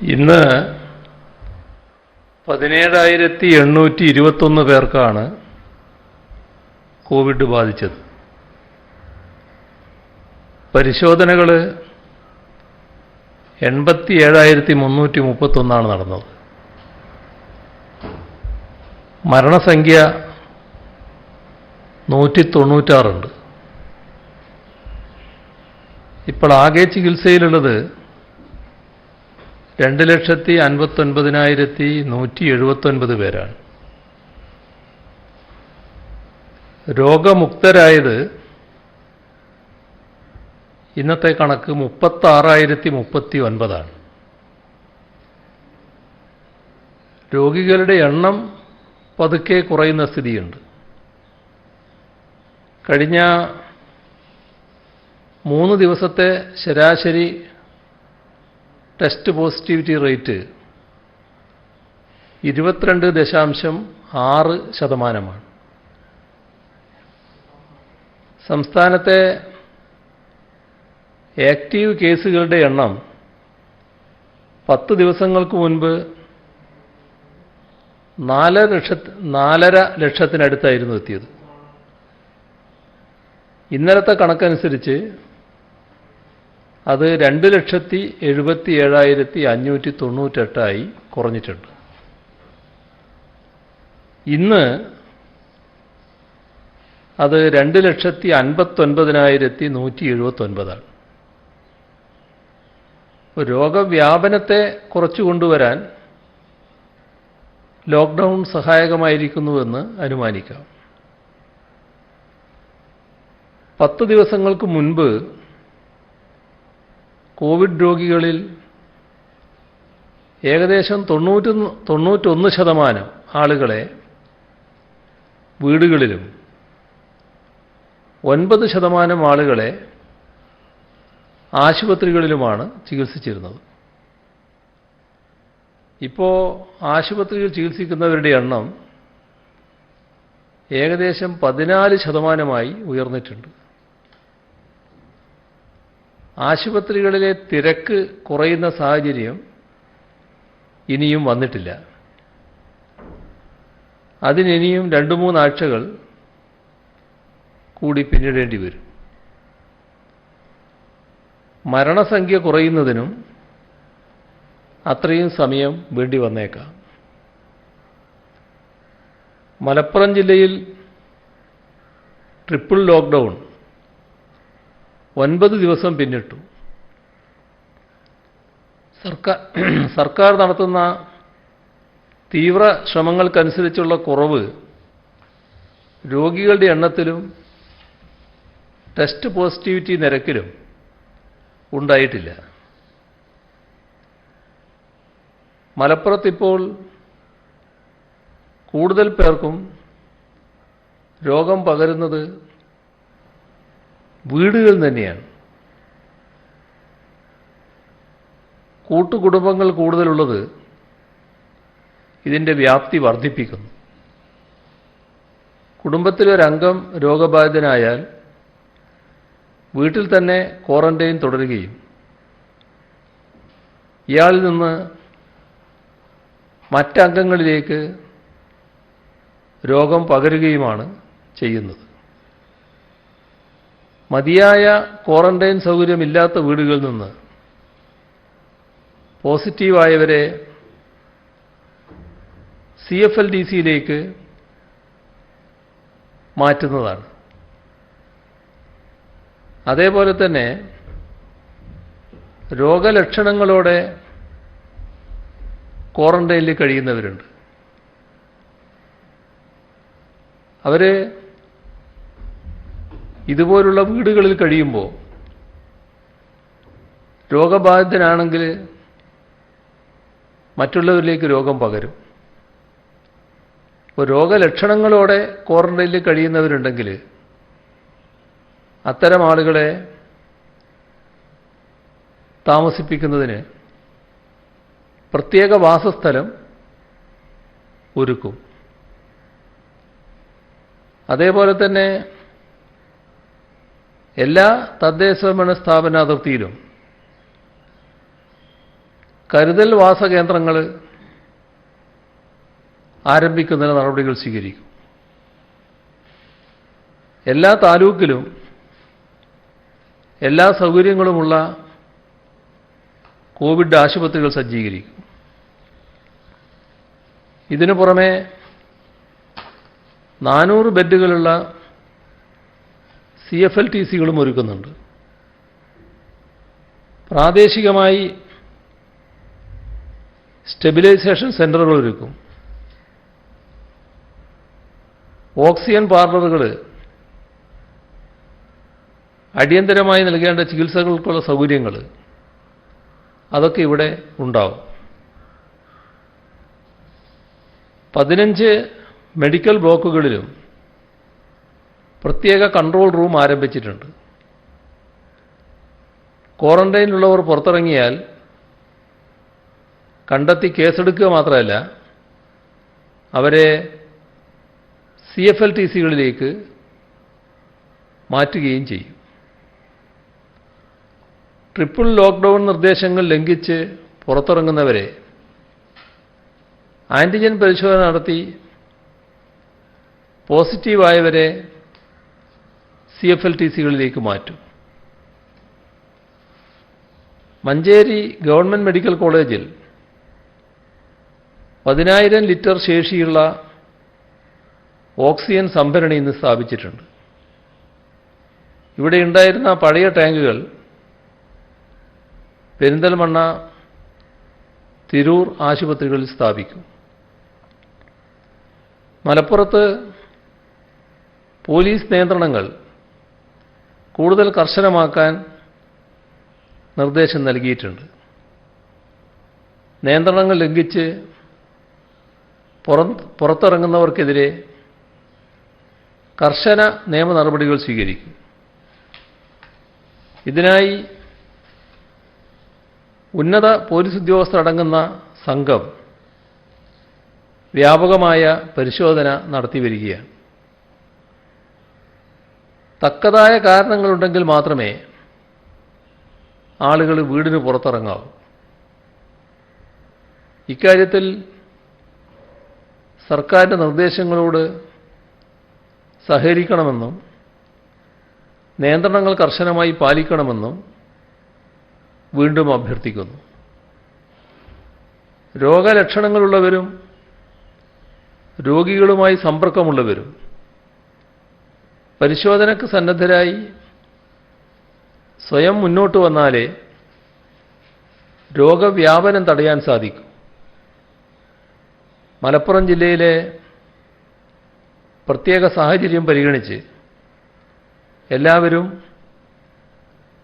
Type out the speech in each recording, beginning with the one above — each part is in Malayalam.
ഇന്ന് 17,821 പേർക്കാണ് കോവിഡ് ബാധിച്ചത്. പരിശോധനകൾ 87,331 നടന്നത്. മരണസംഖ്യ 196 ഉണ്ട്. ഇപ്പോൾ ആകെ ചികിത്സയിലുള്ളത് 2,59,179 പേരാണ്. രോഗമുക്തരായത് ഇന്നത്തെ കണക്ക് 36,039 ആണ്. രോഗികളുടെ എണ്ണം പതുക്കെ കുറയുന്ന സ്ഥിതിയുണ്ട്. കഴിഞ്ഞ 3 ദിവസത്തെ ശരാശരി ടെസ്റ്റ് പോസിറ്റിവിറ്റി റേറ്റ് 22.6%. സംസ്ഥാനത്തെ ആക്റ്റീവ് കേസുകളുടെ എണ്ണം 10 ദിവസങ്ങൾക്ക് മുൻപ് 4.5 ലക്ഷത്തിനടുത്തായിരുന്നു എത്തിയത്. ഇന്നലത്തെ കണക്കനുസരിച്ച് അത് 2,77,598 കുറഞ്ഞിട്ടുണ്ട്. ഇന്ന് അത് 2,59,179 രോഗവ്യാപനത്തെ കുറച്ചു കൊണ്ടുവരാൻ ലോക്ക്ഡൗൺ സഹായകമായിരിക്കുന്നുവെന്ന് അനുമാനിക്കാം. 10 ദിവസങ്ങൾക്ക് മുൻപ് കോവിഡ് രോഗികളിൽ ഏകദേശം 91% ആളുകളെ വീടുകളിലും 9% ആളുകളെ ആശുപത്രികളിലുമാണ് ചികിത്സിച്ചിരുന്നത്. ഇപ്പോൾ ആശുപത്രിയിൽ ചികിത്സിക്കുന്നവരുടെ എണ്ണം ഏകദേശം 14% ഉയർന്നിട്ടുണ്ട്. ആശുപത്രികളിലെ തിരക്ക് കുറയുന്ന സാഹചര്യം ഇനിയും വന്നിട്ടില്ല. അതിനിനിയും 2-3 ആഴ്ചകൾ കൂടി പിന്നിടേണ്ടി വരും. മരണസംഖ്യ കുറയുന്നതിനും അത്രയും സമയം വേണ്ടി വന്നേക്കാം. മലപ്പുറം ജില്ലയിൽ ട്രിപ്പിൾ ലോക്ക്ഡൗൺ 9 ദിവസം പിന്നിട്ടു. സർക്കാർ നടത്തുന്ന തീവ്ര ശ്രമങ്ങൾക്കനുസരിച്ചുള്ള കുറവ് രോഗികളുടെ എണ്ണത്തിലും ടെസ്റ്റ് പോസിറ്റിവിറ്റി നിരക്കിലും ഉണ്ടായിട്ടില്ല. മലപ്പുറത്തിപ്പോൾ കൂടുതൽ പേർക്കും രോഗം പകരുന്നത് വീടുകൾ തന്നെയാണ്. കൂട്ടുകുടുംബങ്ങൾ കൂടുതലുള്ളത് ഇതിൻ്റെ വ്യാപ്തി വർദ്ധിപ്പിക്കുന്നു. കുടുംബത്തിലൊരംഗം രോഗബാധിതനായാൽ വീട്ടിൽ തന്നെ ക്വാറന്റൈൻ തുടരുകയും ഇയാളിൽ നിന്ന് മറ്റംഗങ്ങളിലേക്ക് രോഗം പകരുകയുമാണ് ചെയ്യുന്നത്. മതിയായ ക്വാറന്റൈൻ സൗകര്യമില്ലാത്ത വീടുകളിൽ നിന്ന് പോസിറ്റീവായവരെ CFLDCയിലേക്ക് മാറ്റുന്നതാണ്. അതേപോലെ തന്നെ രോഗലക്ഷണങ്ങളോടെ ക്വാറന്റൈനിൽ കഴിയുന്നവരുണ്ട്. അവർ ഇതുപോലുള്ള വീടുകളിൽ കഴിയുമ്പോൾ രോഗബാധിതനാണെങ്കിൽ മറ്റുള്ളവരിലേക്ക് രോഗം പകരും. ഇപ്പോൾ രോഗലക്ഷണങ്ങളോടെ ക്വാറന്റൈനിൽ കഴിയുന്നവരുണ്ടെങ്കിൽ അത്തരം ആളുകളെ താമസിപ്പിക്കുന്നതിന് പ്രത്യേക വാസസ്ഥലം ഒരുക്കും. അതേപോലെ തന്നെ എല്ലാ തദ്ദേശഭരണ സ്ഥാപന അതിർത്തിയിലും കരുതൽ വാസകേന്ദ്രങ്ങൾ ആരംഭിക്കുന്നതിന് നടപടികൾ സ്വീകരിക്കും. എല്ലാ താലൂക്കിലും എല്ലാ സൗകര്യങ്ങളുമുള്ള കോവിഡ് ആശുപത്രികൾ സജ്ജീകരിക്കും. ഇതിനു പുറമെ 400 ബെഡുകളുള്ള CFLTCകളും ഒരുക്കുന്നുണ്ട്. പ്രാദേശികമായി സ്റ്റെബിലൈസേഷൻ സെൻ്ററുകൾ ഒരുക്കും. ഓക്സിജൻ പാർലറുകൾ, അടിയന്തരമായി നൽകേണ്ട ചികിത്സകൾക്കുള്ള സൗകര്യങ്ങൾ, അതൊക്കെ ഇവിടെ ഉണ്ടാവും. 15 മെഡിക്കൽ ബ്ലോക്കുകളിലും പ്രത്യേക കൺട്രോൾ റൂം ആരംഭിച്ചിട്ടുണ്ട്. ക്വാറന്റൈനിലുള്ളവർ പുറത്തിറങ്ങിയാൽ കണ്ടെത്തി കേസെടുക്കുക മാത്രമല്ല, അവരെ CFLTCകളിലേക്ക് മാറ്റുകയും ചെയ്യും. ട്രിപ്പിൾ ലോക്ക്ഡൗൺ നിർദ്ദേശങ്ങൾ ലംഘിച്ച് പുറത്തിറങ്ങുന്നവരെ ആൻറ്റിജൻ പരിശോധന നടത്തി പോസിറ്റീവായവരെ CFLTCകളിലേക്ക് മാറ്റും. മഞ്ചേരി ഗവൺമെൻറ് മെഡിക്കൽ കോളേജിൽ 10,000 ലിറ്റർ ശേഷിയുള്ള ഓക്സിജൻ സംഭരണി ഇന്ന് സ്ഥാപിച്ചിട്ടുണ്ട്. ഇവിടെ ഉണ്ടായിരുന്ന പഴയ ടാങ്കുകൾ പെരിന്തൽമണ്ണ, തിരൂർ ആശുപത്രികളിൽ സ്ഥാപിക്കും. മലപ്പുറത്ത് പോലീസ് നിയന്ത്രണങ്ങൾ കൂടുതൽ കർശനമാക്കാൻ നിർദ്ദേശം നൽകിയിട്ടുണ്ട്. നിയന്ത്രണങ്ങൾ ലംഘിച്ച് പുറത്തിറങ്ങുന്നവർക്കെതിരെ കർശന നിയമ നടപടികൾ സ്വീകരിക്കും. ഇതിനായി ഉന്നത പോലീസ് ഉദ്യോഗസ്ഥരടങ്ങുന്ന സംഘം വ്യാപകമായ പരിശോധന നടത്തിവരികയാണ്. തക്കതായ കാരണങ്ങളുണ്ടെങ്കിൽ മാത്രമേ ആളുകൾ വീടിന് പുറത്തിറങ്ങാവൂ. ഇക്കാര്യത്തിൽ സർക്കാരിൻ്റെ നിർദ്ദേശങ്ങളോട് സഹകരിക്കണമെന്നും നിയന്ത്രണങ്ങൾ കർശനമായി പാലിക്കണമെന്നും വീണ്ടും അഭ്യർത്ഥിക്കുന്നു. രോഗലക്ഷണങ്ങളുള്ളവരും രോഗികളുമായി സമ്പർക്കമുള്ളവരും പരിശോധനയ്ക്ക് സന്നദ്ധരായി സ്വയം മുന്നോട്ട് വന്നാലേ രോഗവ്യാപനം തടയാൻ സാധിക്കും. മലപ്പുറം ജില്ലയിലെ പ്രത്യേക സാഹചര്യം പരിഗണിച്ച് എല്ലാവരും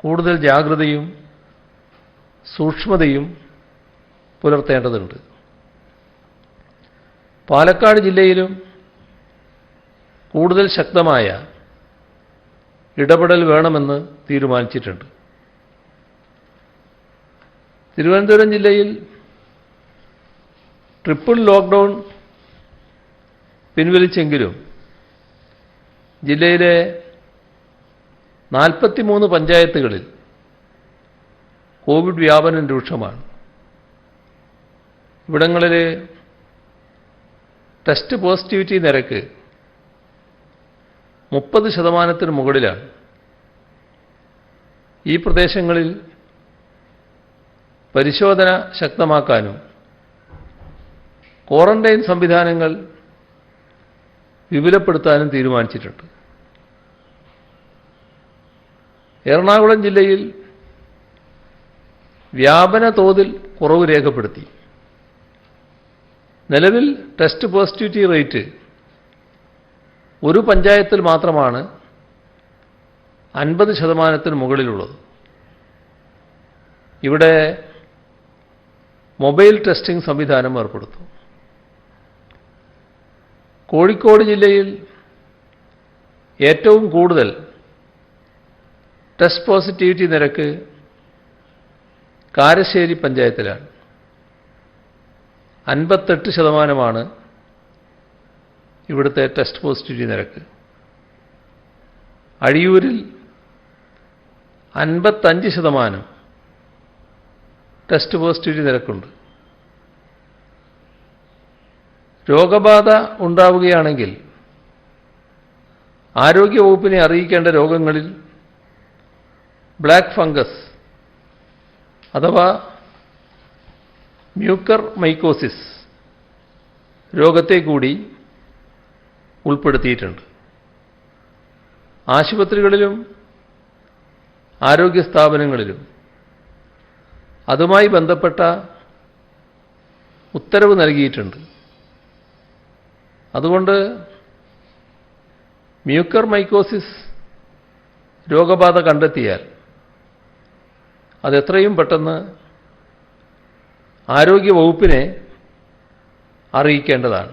കൂടുതൽ ജാഗ്രതയും സൂക്ഷ്മതയും പുലർത്തേണ്ടതുണ്ട്. പാലക്കാട് ജില്ലയിലും കൂടുതൽ ശക്തമായ ഇടപെടൽ വേണമെന്ന് തീരുമാനിച്ചിട്ടുണ്ട്. തിരുവനന്തപുരം ജില്ലയിൽ ട്രിപ്പിൾ ലോക്ക്ഡൗൺ പിൻവലിച്ചെങ്കിലും ജില്ലയിലെ 43 പഞ്ചായത്തുകളിൽ കോവിഡ് വ്യാപനം രൂക്ഷമാണ്. ഇവിടങ്ങളിൽ ടെസ്റ്റ് പോസിറ്റിവിറ്റി നിരക്ക് 30% മുകളിലാണ്. ഈ പ്രദേശങ്ങളിൽ പരിശോധന ശക്തമാക്കാനും ക്വാറന്റൈൻ സംവിധാനങ്ങൾ വിപുലപ്പെടുത്താനും തീരുമാനിച്ചിട്ടുണ്ട്. എറണാകുളം ജില്ലയിൽ വ്യാപന തോതിൽ കുറവ് രേഖപ്പെടുത്തി. നിലവിൽ ടെസ്റ്റ് പോസിറ്റിവിറ്റി റേറ്റ് ഒരു പഞ്ചായത്തിൽ മാത്രമാണ് 50% മുകളിലുള്ളത്. ഇവിടെ മൊബൈൽ ടെസ്റ്റിംഗ് സംവിധാനം ഏർപ്പെടുത്തും. കോഴിക്കോട് ജില്ലയിൽ ഏറ്റവും കൂടുതൽ ടെസ്റ്റ് പോസിറ്റിവിറ്റി നിരക്ക് കാരശ്ശേരി പഞ്ചായത്തിലാണ്. 58% ഇവിടുത്തെ ടെസ്റ്റ് പോസിറ്റിവിറ്റി നിരക്ക്. അഴിയൂരിൽ 55%, ടെസ്റ്റ് പോസിറ്റിവിറ്റി നിരക്കുണ്ട്. രോഗബാധ ഉണ്ടാവുകയാണെങ്കിൽ ആരോഗ്യവകുപ്പിനെ അറിയിക്കേണ്ട രോഗങ്ങളിൽ ബ്ലാക്ക് ഫംഗസ് അഥവാ മ്യൂക്കർ മൈക്കോസിസ് രോഗത്തെ കൂടി ഉൾപ്പെടുത്തിയിട്ടുണ്ട്. ആശുപത്രികളിലും ആരോഗ്യ സ്ഥാപനങ്ങളിലും അതുമായി ബന്ധപ്പെട്ട ഉത്തരവ് നൽകിയിട്ടുണ്ട്. അതുകൊണ്ട് മ്യൂക്കർ മൈക്കോസിസ് രോഗബാധ കണ്ടെത്തിയാൽ അതെത്രയും പെട്ടെന്ന് ആരോഗ്യവകുപ്പിനെ അറിയിക്കേണ്ടതാണ്.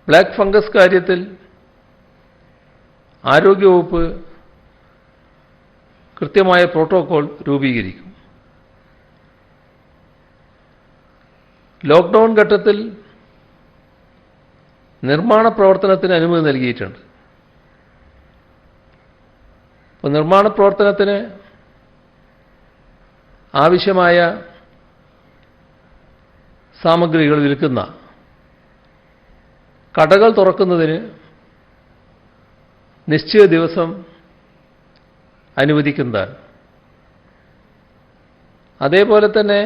ബ്ലാക്ക് ഫംഗസ് കാര്യത്തിൽ ആരോഗ്യവകുപ്പ് കൃത്യമായ പ്രോട്ടോകോൾ രൂപീകരിക്കും. ലോക്ക്ഡൗൺ ഘട്ടത്തിൽ നിർമ്മാണ പ്രവർത്തനത്തിന് അനുമതി നൽകിയിട്ടുണ്ട്. അപ്പോൾ നിർമ്മാണ പ്രവർത്തനത്തിന് ആവശ്യമായ സാമഗ്രികൾ വിൽക്കുന്ന കടകൾ തുറക്കുന്നതിന് നിശ്ചിത ദിവസം അനുവദിക്കുന്നതാണ്. അതേപോലെ തന്നെ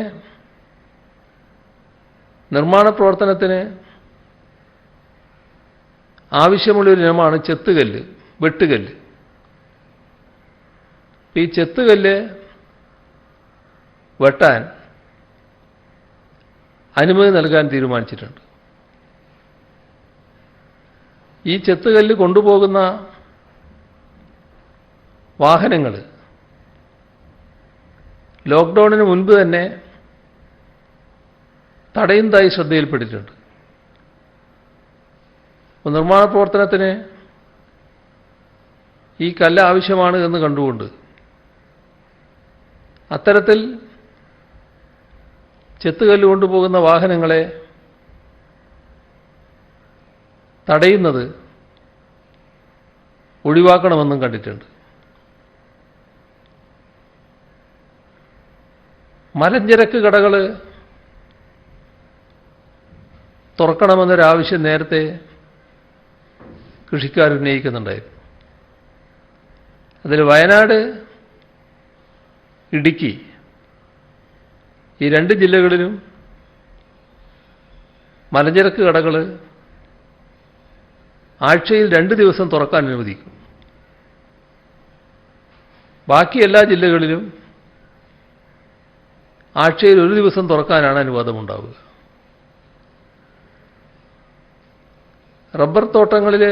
നിർമ്മാണ പ്രവർത്തനത്തിന് ആവശ്യമുള്ളൊരു ഇനമാണ് ചെത്തുകല്ല്, വെട്ടുകല്ല്. ഈ ചെത്തുകല്ല് വെട്ടാൻ അനുമതി നൽകാൻ തീരുമാനിച്ചിട്ടുണ്ട്. ഈ ചെത്തുകല്ല് കൊണ്ടുപോകുന്ന വാഹനങ്ങൾ ലോക്ക്ഡൗണിന് മുൻപ് തന്നെ തടയുന്നതായി ശ്രദ്ധയിൽപ്പെട്ടിട്ടുണ്ട്. നിർമ്മാണ പ്രവർത്തനത്തിന് ഈ കല്ല് ആവശ്യമാണ് എന്ന് കണ്ടുകൊണ്ട് അത്തരത്തിൽ ചെത്തുകല്ല് കൊണ്ടുപോകുന്ന വാഹനങ്ങളെ തടയുന്നത് ഒഴിവാക്കണമെന്നും കണ്ടിട്ടുണ്ട്. മലഞ്ചരക്ക് കടകൾ തുറക്കണമെന്നൊരാവശ്യം നേരത്തെ കൃഷിക്കാർ ഉന്നയിക്കുന്നുണ്ടായിരുന്നു. അതിൽ വയനാട്, ഇടുക്കി ഈ രണ്ട് ജില്ലകളിലും മലഞ്ചരക്ക് കടകൾ ആഴ്ചയിൽ 2 ദിവസം തുറക്കാൻ അനുവദിക്കും. ബാക്കി എല്ലാ ജില്ലകളിലും ആഴ്ചയിൽ 1 ദിവസം തുറക്കാനാണ് അനുവാദമുണ്ടാവുക. റബ്ബർ തോട്ടങ്ങളിൽ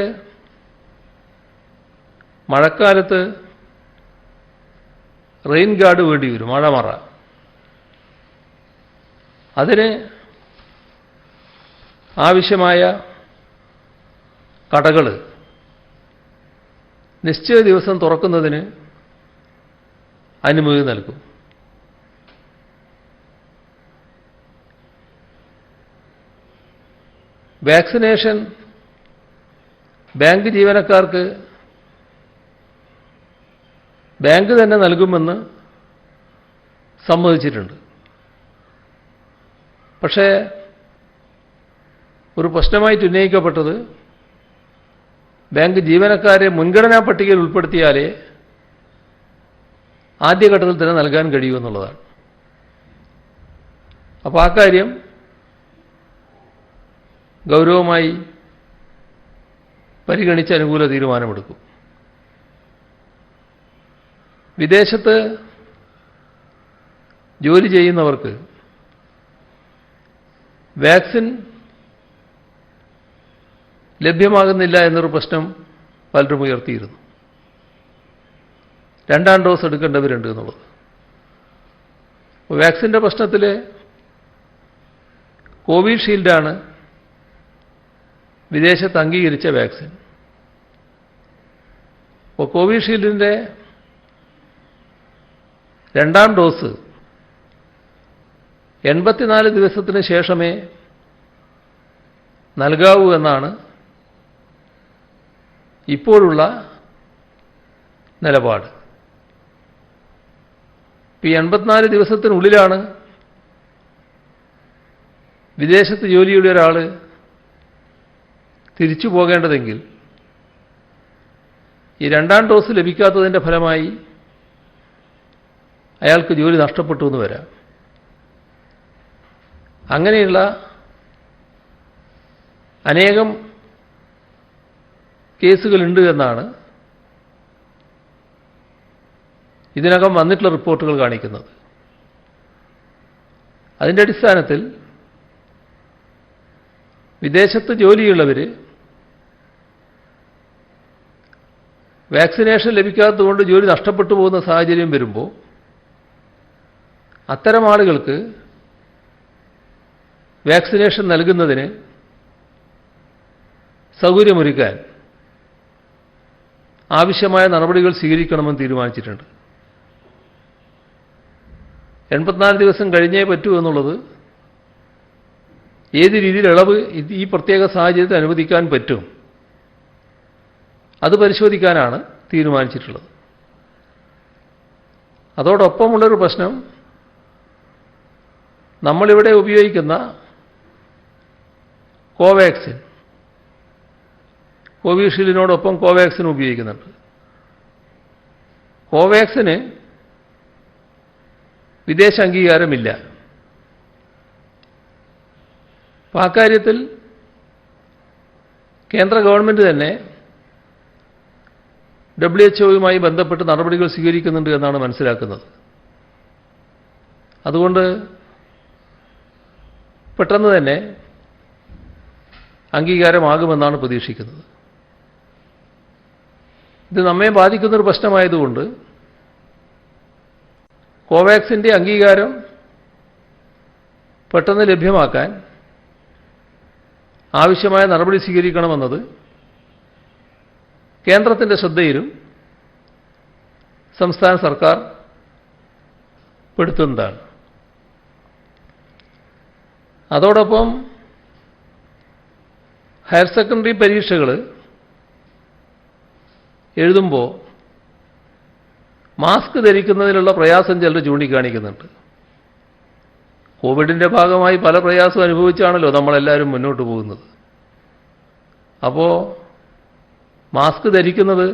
മഴക്കാലത്ത് റെയിൻ ഗാർഡ് വേണ്ടി വരും, മഴമറ. അതിന് ആവശ്യമായ കടകൾ നിശ്ചിത ദിവസം തുറക്കുന്നതിന് അനുമതി നൽകും. വാക്സിനേഷൻ ബാങ്ക് ജീവനക്കാർക്ക് ബാങ്ക് തന്നെ നൽകുമെന്ന് സമ്മതിച്ചിട്ടുണ്ട്. പക്ഷേ ഒരു പ്രശ്നമായിട്ട് ഉന്നയിക്കപ്പെട്ടത് ബാങ്ക് ജീവനക്കാരെ മുൻഗണനാ പട്ടികയിൽ ഉൾപ്പെടുത്തിയാലേ ആദ്യഘട്ടത്തിൽ തന്നെ നൽകാൻ കഴിയുമെന്നുള്ളതാണ്. അപ്പോൾ ആ കാര്യം ഗൗരവമായി പരിഗണിച്ച് അനുകൂല തീരുമാനമെടുക്കും. വിദേശത്ത് ജോലി ചെയ്യുന്നവർക്ക് വാക്സിൻ ലഭ്യമാകുന്നില്ല എന്നൊരു പ്രശ്നം പലരും ഉയർത്തിയിരുന്നു. 2ാം ഡോസ് എടുക്കേണ്ടവരുണ്ട് എന്നുള്ളത്. വാക്സിൻ്റെ പ്രശ്നത്തിൽ കോവിഷീൽഡാണ് വിദേശത്ത് അംഗീകരിച്ച വാക്സിൻ. അപ്പോൾ കോവിഷീൽഡിൻ്റെ 2ാം ഡോസ് 84 ദിവസത്തിന് ശേഷമേ നൽകാവൂ എന്നാണ് ഇപ്പോഴുള്ള നിലപാട്. ഈ 84 ദിവസത്തിനുള്ളിലാണ് വിദേശത്ത് ജോലിയുള്ള ഒരാൾ തിരിച്ചു പോകേണ്ടതെങ്കിൽ ഈ രണ്ടാം ഡോസ് ലഭിക്കാത്തതിൻ്റെ ഫലമായി അയാൾക്ക് ജോലി നഷ്ടപ്പെട്ടു എന്ന് വരാം. അങ്ങനെയുള്ള അനേകം കേസുകളുണ്ട് എന്നാണ് ഇതിനകം വന്നിട്ടുള്ള റിപ്പോർട്ടുകൾ കാണിക്കുന്നത്. അതിൻ്റെ അടിസ്ഥാനത്തിൽ വിദേശത്ത് ജോലിയുള്ളവർ വാക്സിനേഷൻ ലഭിക്കാത്തതുകൊണ്ട് ജോലി നഷ്ടപ്പെട്ടു പോകുന്ന സാഹചര്യം വരുമ്പോൾ അത്തരം ആളുകൾക്ക് വാക്സിനേഷൻ നൽകുന്നതിന് സൗകര്യമൊരുക്കാൻ ആവശ്യമായ നടപടികൾ സ്വീകരിക്കണമെന്ന് തീരുമാനിച്ചിട്ടുണ്ട്. 84 ദിവസം കഴിഞ്ഞേ പറ്റൂ എന്നുള്ളത് ഏത് രീതിയിൽ ഇളവ് ഈ പ്രത്യേക സാഹചര്യത്തിൽ അനുവദിക്കാൻ പറ്റും അത് പരിശോധിക്കാനാണ് തീരുമാനിച്ചിട്ടുള്ളത്. അതോടൊപ്പമുള്ളൊരു പ്രശ്നം, നമ്മളിവിടെ ഉപയോഗിക്കുന്ന കോവാക്സിൻ, കോവിഷീൽഡിനോടൊപ്പം കോവാക്സിൻ ഉപയോഗിക്കുന്നുണ്ട്. കോവാക്സിന് വിദേശ അംഗീകാരമില്ല. അപ്പോൾ ആ കാര്യത്തിൽ കേന്ദ്ര ഗവൺമെൻറ് തന്നെ WHO-യുമായി ബന്ധപ്പെട്ട് നടപടികൾ സ്വീകരിക്കുന്നുണ്ട് എന്നാണ് മനസ്സിലാക്കുന്നത്. അതുകൊണ്ട് പെട്ടെന്ന് തന്നെ അംഗീകാരമാകുമെന്നാണ് പ്രതീക്ഷിക്കുന്നത്. ഇത് നമ്മെ ബാധിക്കുന്നൊരു പ്രശ്നമായതുകൊണ്ട് കോവാക്സിൻ്റെ അംഗീകാരം പെട്ടെന്ന് ലഭ്യമാക്കാൻ ആവശ്യമായ നടപടി സ്വീകരിക്കണമെന്നത് കേന്ദ്രത്തിൻ്റെ ശ്രദ്ധയിലും സംസ്ഥാന സർക്കാർ പെടുത്തുന്നതാണ്. അതോടൊപ്പം ഹയർ സെക്കൻഡറി പരീക്ഷകൾ എഴുതുമ്പോൾ മാസ്ക് ധരിക്കുന്നതിലുള്ള പ്രയാസം ചിലർ ചൂണ്ടിക്കാണിക്കുന്നുണ്ട്. കോവിഡിൻ്റെ ഭാഗമായി പല പ്രയാസവും അനുഭവിച്ചാണല്ലോ നമ്മളെല്ലാവരും മുന്നോട്ട് പോകുന്നത്. അപ്പോൾ മാസ്ക് ധരിക്കുന്നത്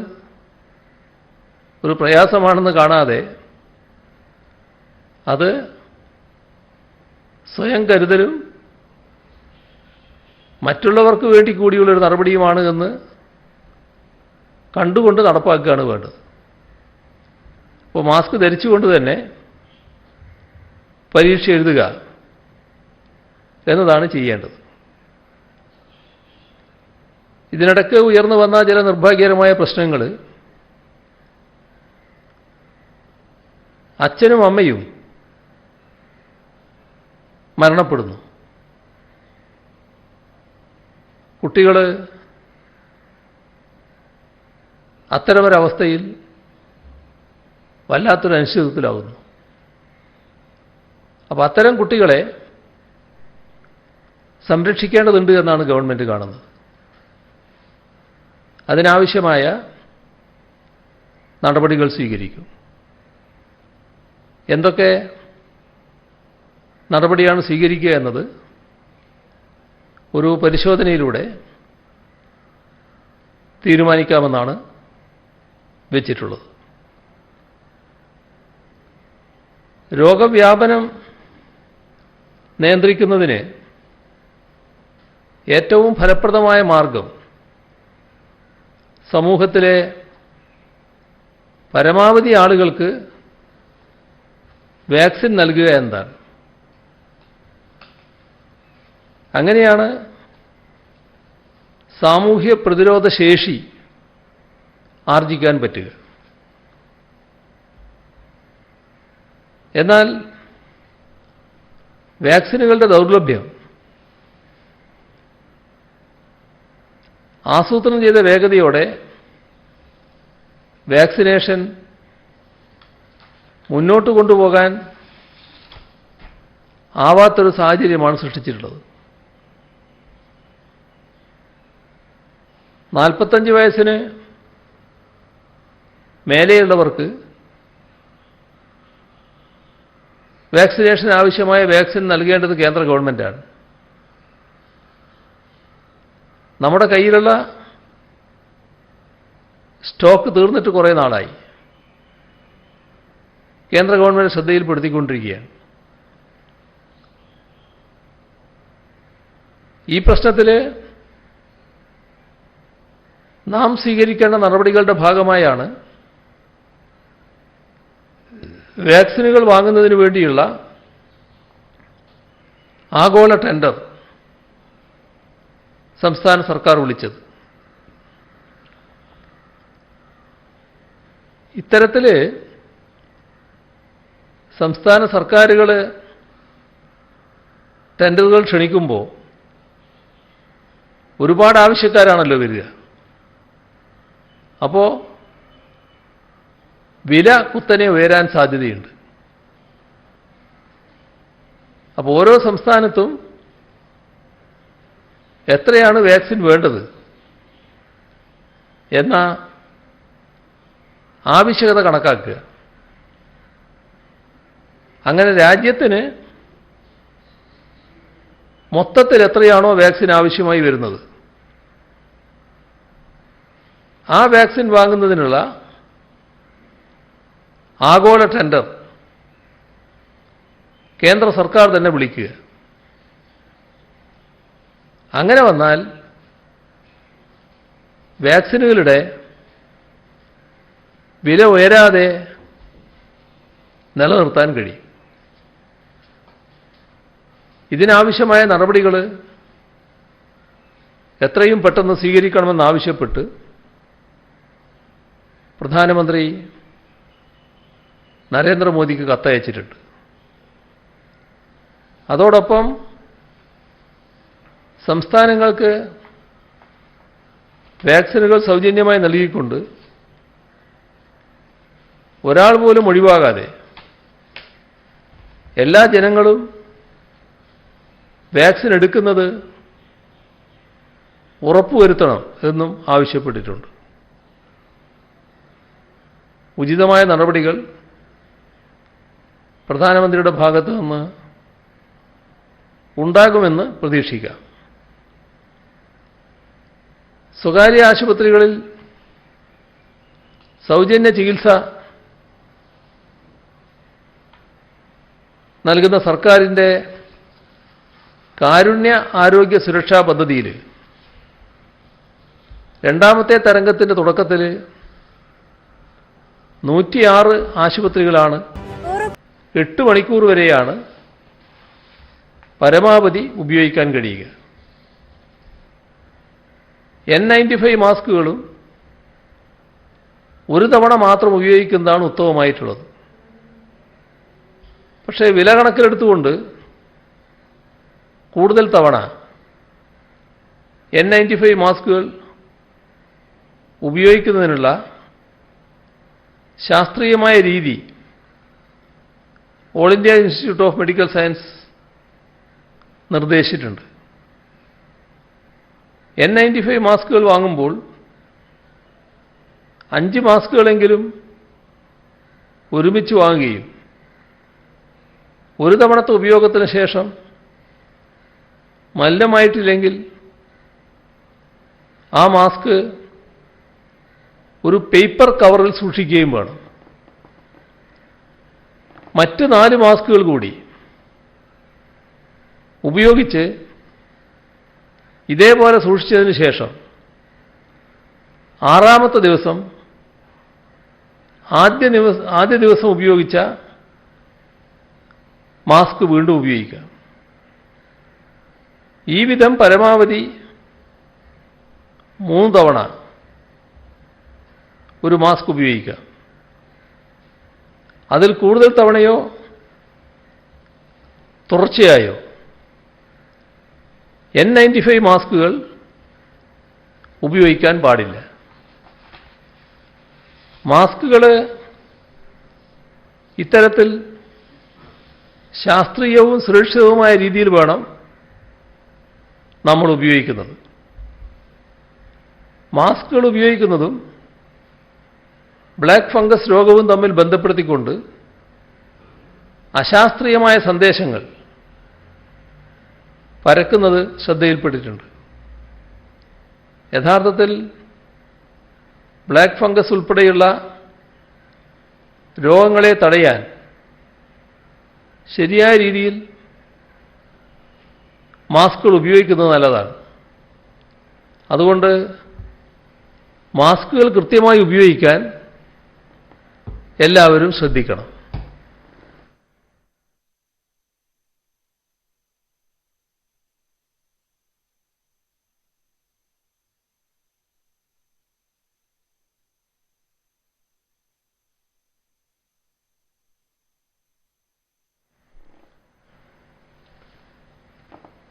ഒരു പ്രയാസമാണെന്ന് കാണാതെ അത് സ്വയം കരുതലും മറ്റുള്ളവർക്ക് വേണ്ടി കൂടിയുള്ളൊരു നടപടിയുമാണ് എന്ന് കണ്ടുകൊണ്ട് നടപ്പാക്കുകയാണ് വേണ്ടത്. അപ്പോൾ മാസ്ക് ധരിച്ചുകൊണ്ട് തന്നെ പരീക്ഷ എഴുതുക എന്നതാണ് ചെയ്യേണ്ടത്. ഇതിനിടയ്ക്ക് ഉയർന്നു വന്ന ചില നിർഭാഗ്യകരമായ പ്രശ്നങ്ങൾ, അച്ഛനും അമ്മയും മരണപ്പെടുന്നു. കുട്ടികൾ അത്തരമൊരവസ്ഥയിൽ വല്ലാത്തൊരു അനിശ്ചിതത്വത്തിലാകുന്നു. അപ്പോൾ അത്തരം കുട്ടികളെ സംരക്ഷിക്കേണ്ടതുണ്ട് എന്നാണ് ഗവൺമെൻറ് കാണുന്നത്. അതിനാവശ്യമായ നടപടികൾ സ്വീകരിക്കും. എന്തൊക്കെ നടപടിയാണ് സ്വീകരിക്കുക എന്നത് ഒരു പരിശോധനയിലൂടെ തീരുമാനിക്കാമെന്നാണ് വെച്ചിട്ടുള്ളത്. രോഗവ്യാപനം നിയന്ത്രിക്കുന്നതിന് ഏറ്റവും ഫലപ്രദമായ മാർഗം സമൂഹത്തിലെ പരമാവധി ആളുകൾക്ക് വാക്സിൻ നൽകുക എന്നതാണ്. അങ്ങനെയാണ് സാമൂഹ്യ പ്രതിരോധ ശേഷി ആർജിക്കാൻ പറ്റുക. എന്നാൽ വാക്സിനുകളുടെ ദൗർലഭ്യം ആസൂത്രണം ചെയ്ത വേഗതയോടെ വാക്സിനേഷൻ മുന്നോട്ട് കൊണ്ടുപോകാൻ ആവാത്തൊരു സാഹചര്യമാണ് സൃഷ്ടിച്ചിട്ടുള്ളത്. 45 വയസ്സിന് മേലെയുള്ളവർക്ക് വാക്സിനേഷൻ ആവശ്യമായ വാക്സിൻ നൽകേണ്ടത് കേന്ദ്ര ഗവൺമെൻറ്റാണ്. നമ്മുടെ കയ്യിലുള്ള സ്റ്റോക്ക് തീർന്നിട്ട് കുറേ നാളായി. കേന്ദ്ര ഗവൺമെൻറ് ശ്രദ്ധയിൽപ്പെടുത്തിക്കൊണ്ടിരിക്കുകയാണ്. ഈ പ്രശ്നത്തിൽ നാം സ്വീകരിക്കേണ്ട നടപടികളുടെ ഭാഗമായാണ് വാക്സിനുകൾ വാങ്ങുന്നതിന് വേണ്ടിയുള്ള ആഗോള ടെൻഡർ സംസ്ഥാന സർക്കാർ വിളിച്ചത്. ഇത്തരത്തിൽ സംസ്ഥാന സർക്കാരുകൾ ടെൻഡറുകൾ ക്ഷണിക്കുമ്പോൾ ഒരുപാട് ആവശ്യക്കാരാണല്ലോ വരിക. അപ്പോൾ വില കുത്തനെ ഉയരാൻ സാധ്യതയുണ്ട്. അപ്പോൾ ഓരോ സംസ്ഥാനത്തും എത്രയാണ് വാക്സിൻ വേണ്ടത് എന്ന ആവശ്യകത കണക്കാക്കുക. അങ്ങനെ രാജ്യത്തിന് മൊത്തത്തിൽ എത്രയാണോ വാക്സിൻ ആവശ്യമായി വരുന്നത് ആ വാക്സിൻ വാങ്ങുന്നതിനുള്ള ആഗോള ടെൻഡർ കേന്ദ്ര സർക്കാർ തന്നെ വിളിക്കുക. അങ്ങനെ വന്നാൽ വാക്സിനുകളുടെ വില ഉയരാതെ നിലനിർത്താൻ കഴിയും. ഇതിനാവശ്യമായ നടപടികൾ എത്രയും പെട്ടെന്ന് സ്വീകരിക്കണമെന്നാവശ്യപ്പെട്ട് പ്രധാനമന്ത്രി നരേന്ദ്രമോദിക്ക് കത്തയച്ചിട്ടുണ്ട്. അതോടൊപ്പം സംസ്ഥാനങ്ങൾക്ക് വാക്സിനുകൾ സൗജന്യമായി നൽകിക്കൊണ്ട് ഒരാൾ പോലും ഒഴിവാകാതെ എല്ലാ ജനങ്ങളും വാക്സിൻ എടുക്കുന്നത് ഉറപ്പുവരുത്തണം എന്നും ആവശ്യപ്പെട്ടിട്ടുണ്ട്. ഉചിതമായ നടപടികൾ പ്രധാനമന്ത്രിയുടെ ഭാഗത്തു നിന്ന് ഉണ്ടാകുമെന്ന് പ്രതീക്ഷിക്കാം. സ്വകാര്യ ആശുപത്രികളിൽ സൗജന്യ ചികിത്സ നൽകുന്ന സർക്കാരിൻ്റെ കാരുണ്യ ആരോഗ്യ സുരക്ഷാ പദ്ധതിയിൽ രണ്ടാമത്തെ തരംഗത്തിൻ്റെ തുടക്കത്തിൽ 106 ആശുപത്രികളാണ് 8 മണിക്കൂർ വരെയാണ് പരമാവധി ഉപയോഗിക്കാൻ കഴിയുക. N95 മാസ്കുകളും ഒരു തവണ മാത്രം ഉപയോഗിക്കുന്നതാണ് ഉത്തമമായിട്ടുള്ളത്. പക്ഷേ വില കണക്കിലെടുത്തുകൊണ്ട് കൂടുതൽ തവണ N95 മാസ്കുകൾ ഉപയോഗിക്കുന്നതിനുള്ള ശാസ്ത്രീയമായ രീതി all India institute of medical science നിർദ്ദേശിച്ചിട്ടുണ്ട്. N95 മാസ്കുകൾ വാങ്ങുമ്പോൾ 5 മാസ്കുകളെങ്കിലും ഒരുമിച്ച് വാങ്ങുകയും ഒരു തവണത്തെ ഉപയോഗത്തിന് ശേഷം മലിനമായിട്ടില്ലെങ്കിൽ ആ മാസ്ക് ഒരു പേപ്പർ കവറിൽ സൂക്ഷിക്കുകയും വേണം. മറ്റ് 4 മാസ്കുകൾ കൂടി ഉപയോഗിച്ച് ഇതേപോലെ സൂക്ഷിച്ചതിന് ശേഷം 6ാമത്തെ ദിവസം ആദ്യ ദിവസം ഉപയോഗിച്ച മാസ്ക് വീണ്ടും ഉപയോഗിക്കാം. ഈ വിധം പരമാവധി 3 തവണ ഒരു മാസ്ക് ഉപയോഗിക്കാം. അതിൽ കൂടുതൽ തവണയോ തുടർച്ചയായോ N95 മാസ്കുകൾ ഉപയോഗിക്കാൻ പാടില്ല. മാസ്കുകൾ ഇത്തരത്തിൽ ശാസ്ത്രീയവും സുരക്ഷിതവുമായ രീതിയിൽ വേണം നമ്മൾ ഉപയോഗിക്കുന്നത്. മാസ്കുകൾ ഉപയോഗിക്കുന്നതും ബ്ലാക്ക് ഫംഗസ് രോഗവും തമ്മിൽ ബന്ധപ്പെടുത്തിക്കൊണ്ട് അശാസ്ത്രീയമായ സന്ദേശങ്ങൾ പരക്കുന്നത് ശ്രദ്ധയിൽപ്പെട്ടിട്ടുണ്ട്. യഥാർത്ഥത്തിൽ ബ്ലാക്ക് ഫംഗസ് ഉൾപ്പെടെയുള്ള രോഗങ്ങളെ തടയാൻ ശരിയായ രീതിയിൽ മാസ്കുകൾ ഉപയോഗിക്കുന്നത് നല്ലതാണ്. അതുകൊണ്ട് മാസ്കുകൾ കൃത്യമായി ഉപയോഗിക്കാൻ എല്ലാവരും ശ്രദ്ധിക്കണം.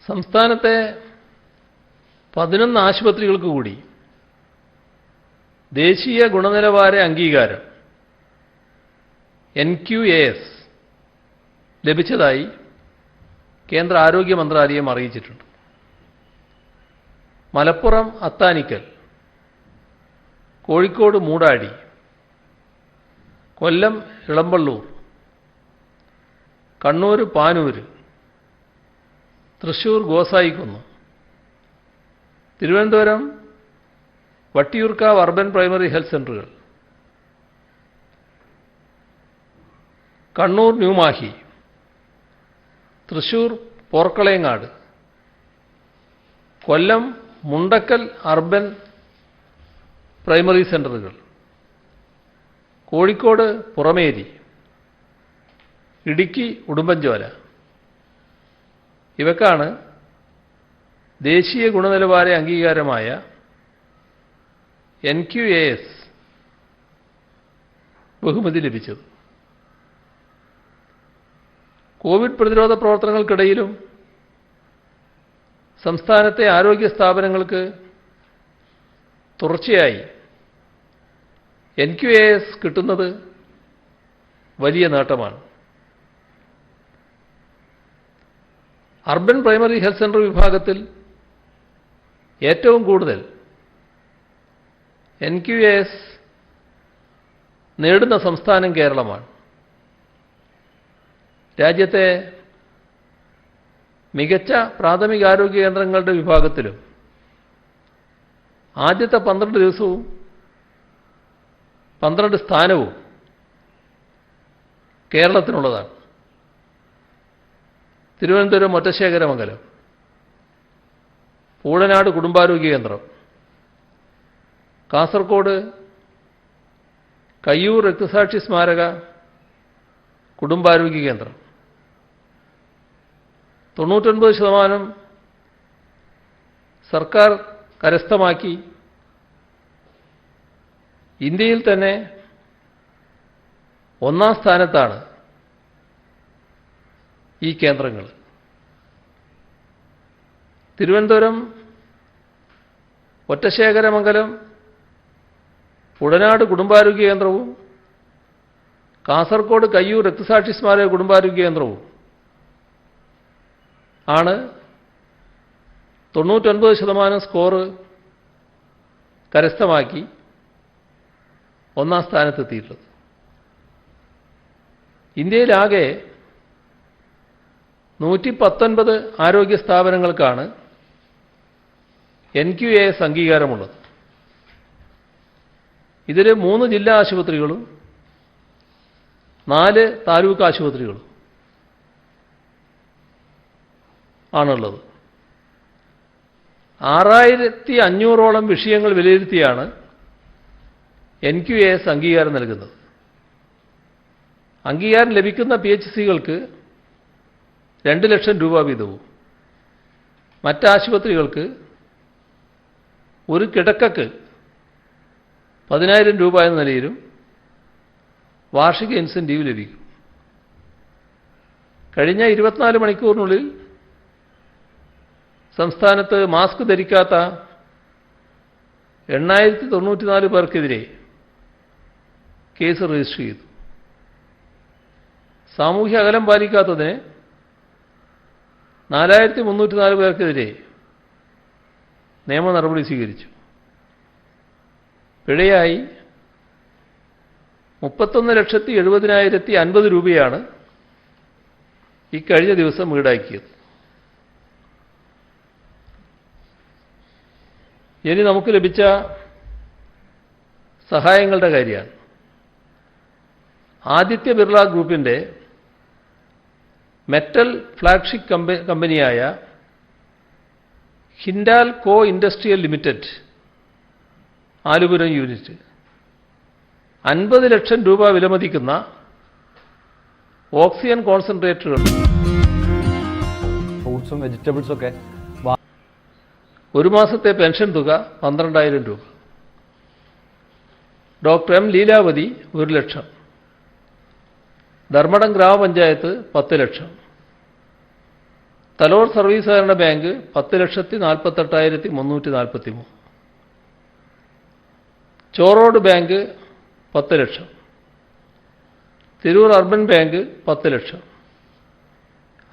സംസ്ഥാനത്തെ 11 ആശുപത്രികൾക്ക് കൂടി ദേശീയ ഗുണനിലവാര അംഗീകാരം NQAS ലഭിച്ചതായി കേന്ദ്ര ആരോഗ്യ മന്ത്രാലയം അറിയിച്ചിട്ടുണ്ട്. Malappuram Athanikkal, Kozhikode Moodadi, Kollam Elampalloor, Kannur Panoor, Thrissur Gosaikunnu, Thiruvananthapuram Vattiyoorkavu urban primary health സെൻ്ററുകൾ, കണ്ണൂർ ന്യൂമാഹി, തൃശൂർ പോർക്കളയങ്ങാട്, കൊല്ലം മുണ്ടക്കൽ അർബൻ പ്രൈമറി സെൻ്ററുകൾ, കോഴിക്കോട് പുറമേരി, ഇടുക്കി ഉടുമ്പൻചോല ഇവക്കാണ് ദേശീയ ഗുണനിലവാര അംഗീകാരമായ NQAS ബഹുമതി ലഭിച്ചത്. കോവിഡ് പ്രതിരോധ പ്രവർത്തനങ്ങൾക്കിടയിലും സംസ്ഥാനത്തെ ആരോഗ്യ സ്ഥാപനങ്ങൾക്ക് തുടർച്ചയായി NQAS കിട്ടുന്നത് വലിയ നേട്ടമാണ്. അർബൻ പ്രൈമറി ഹെൽത്ത് സെൻ്റർ വിഭാഗത്തിൽ ഏറ്റവും കൂടുതൽ NQAS നേടുന്ന സംസ്ഥാനം കേരളമാണ്. രാജ്യത്തെ മികച്ച പ്രാഥമികാരോഗ്യ കേന്ദ്രങ്ങളുടെ വിഭാഗത്തിലും ആദ്യത്തെ 12 ദിവസവും 12 സ്ഥാനവും കേരളത്തിനുള്ളതാണ്. തിരുവനന്തപുരം ഒറ്റശേഖരമംഗലം, പൂഴനാട് കുടുംബാരോഗ്യ കേന്ദ്രം, കാസർഗോഡ് കയ്യൂർ രക്തസാക്ഷി സ്മാരക കുടുംബാരോഗ്യ കേന്ദ്രം 99% സർക്കാർ കരസ്ഥമാക്കി ഇന്ത്യയിൽ തന്നെ ഒന്നാം സ്ഥാനത്താണ് ഈ കേന്ദ്രങ്ങൾ. തിരുവനന്തപുരം ഒറ്റശേഖരമംഗലം ഉടനാട് കുടുംബാരോഗ്യ കേന്ദ്രവും കാസർഗോഡ് കയ്യൂർ രക്തസാക്ഷി സ്മാരക കുടുംബാരോഗ്യ കേന്ദ്രവും ആണ് 99% സ്കോർ കരസ്ഥമാക്കി ഒന്നാം സ്ഥാനത്തെത്തിയിട്ടുള്ളത്. ഇന്ത്യയിലാകെ 119 ആരോഗ്യ സ്ഥാപനങ്ങൾക്കാണ് NQAS അംഗീകാരമുള്ളത്. ഇതിൽ 3 ജില്ലാ ആശുപത്രികളും 4 താലൂക്ക് ആശുപത്രികളും ആണുള്ളത്. 6500ഓളം വിഷയങ്ങൾ വിലയിരുത്തിയാണ് NQAS അംഗീകാരം നൽകുന്നത്. അംഗീകാരം ലഭിക്കുന്ന PHCകൾക്ക് 2 ലക്ഷം രൂപ വീതവും മറ്റാശുപത്രികൾക്ക് ഒരു കിടക്കക്ക് 10,000 രൂപ എന്ന നിലയിലും വാർഷിക ഇൻസെൻറ്റീവ് ലഭിക്കും. കഴിഞ്ഞ 24 മണിക്കൂറിനുള്ളിൽ സംസ്ഥാനത്ത് മാസ്ക് ധരിക്കാത്ത 8,094 പേർക്കെതിരെ കേസ് രജിസ്റ്റർ ചെയ്തു. സാമൂഹ്യ അകലം പാലിക്കാത്തതിന് 4,304 പേർക്കെതിരെ നിയമ നടപടി സ്വീകരിച്ചു. പിഴയായി 31,70,50,050 രൂപയാണ് ഈ കഴിഞ്ഞ ദിവസം ഈടാക്കിയത്. ഇനി നമുക്ക് ലഭിച്ച സഹായങ്ങളുടെ കാര്യമാണ്. ആദിത്യ ബിർള ഗ്രൂപ്പിൻ്റെ മെറ്റൽ ഫ്ലാഗ്ഷിപ്പ് കമ്പനിയായ Hindalco industrial limited Alupuram unit 50 ലക്ഷം രൂപ വിലമതിക്കുന്ന ഓക്സിജൻ കോൺസെൻട്രേറ്ററുകൾ, ഫ്രൂട്ട്സും വെജിറ്റബിൾസും ഒക്കെ ഒരു മാസത്തെ പെൻഷൻ തുക 12,000 രൂപ. ഡോക്ടർ എം ലീലാവതി 1 ലക്ഷം. ധർമ്മടം ഗ്രാമപഞ്ചായത്ത് 10 ലക്ഷം. തലോർ സർവീസ് സഹകരണ ബാങ്ക് 10,48,343. ചോറോഡ് ബാങ്ക് 10 ലക്ഷം. തിരൂർ അർബൻ ബാങ്ക് 10 ലക്ഷം.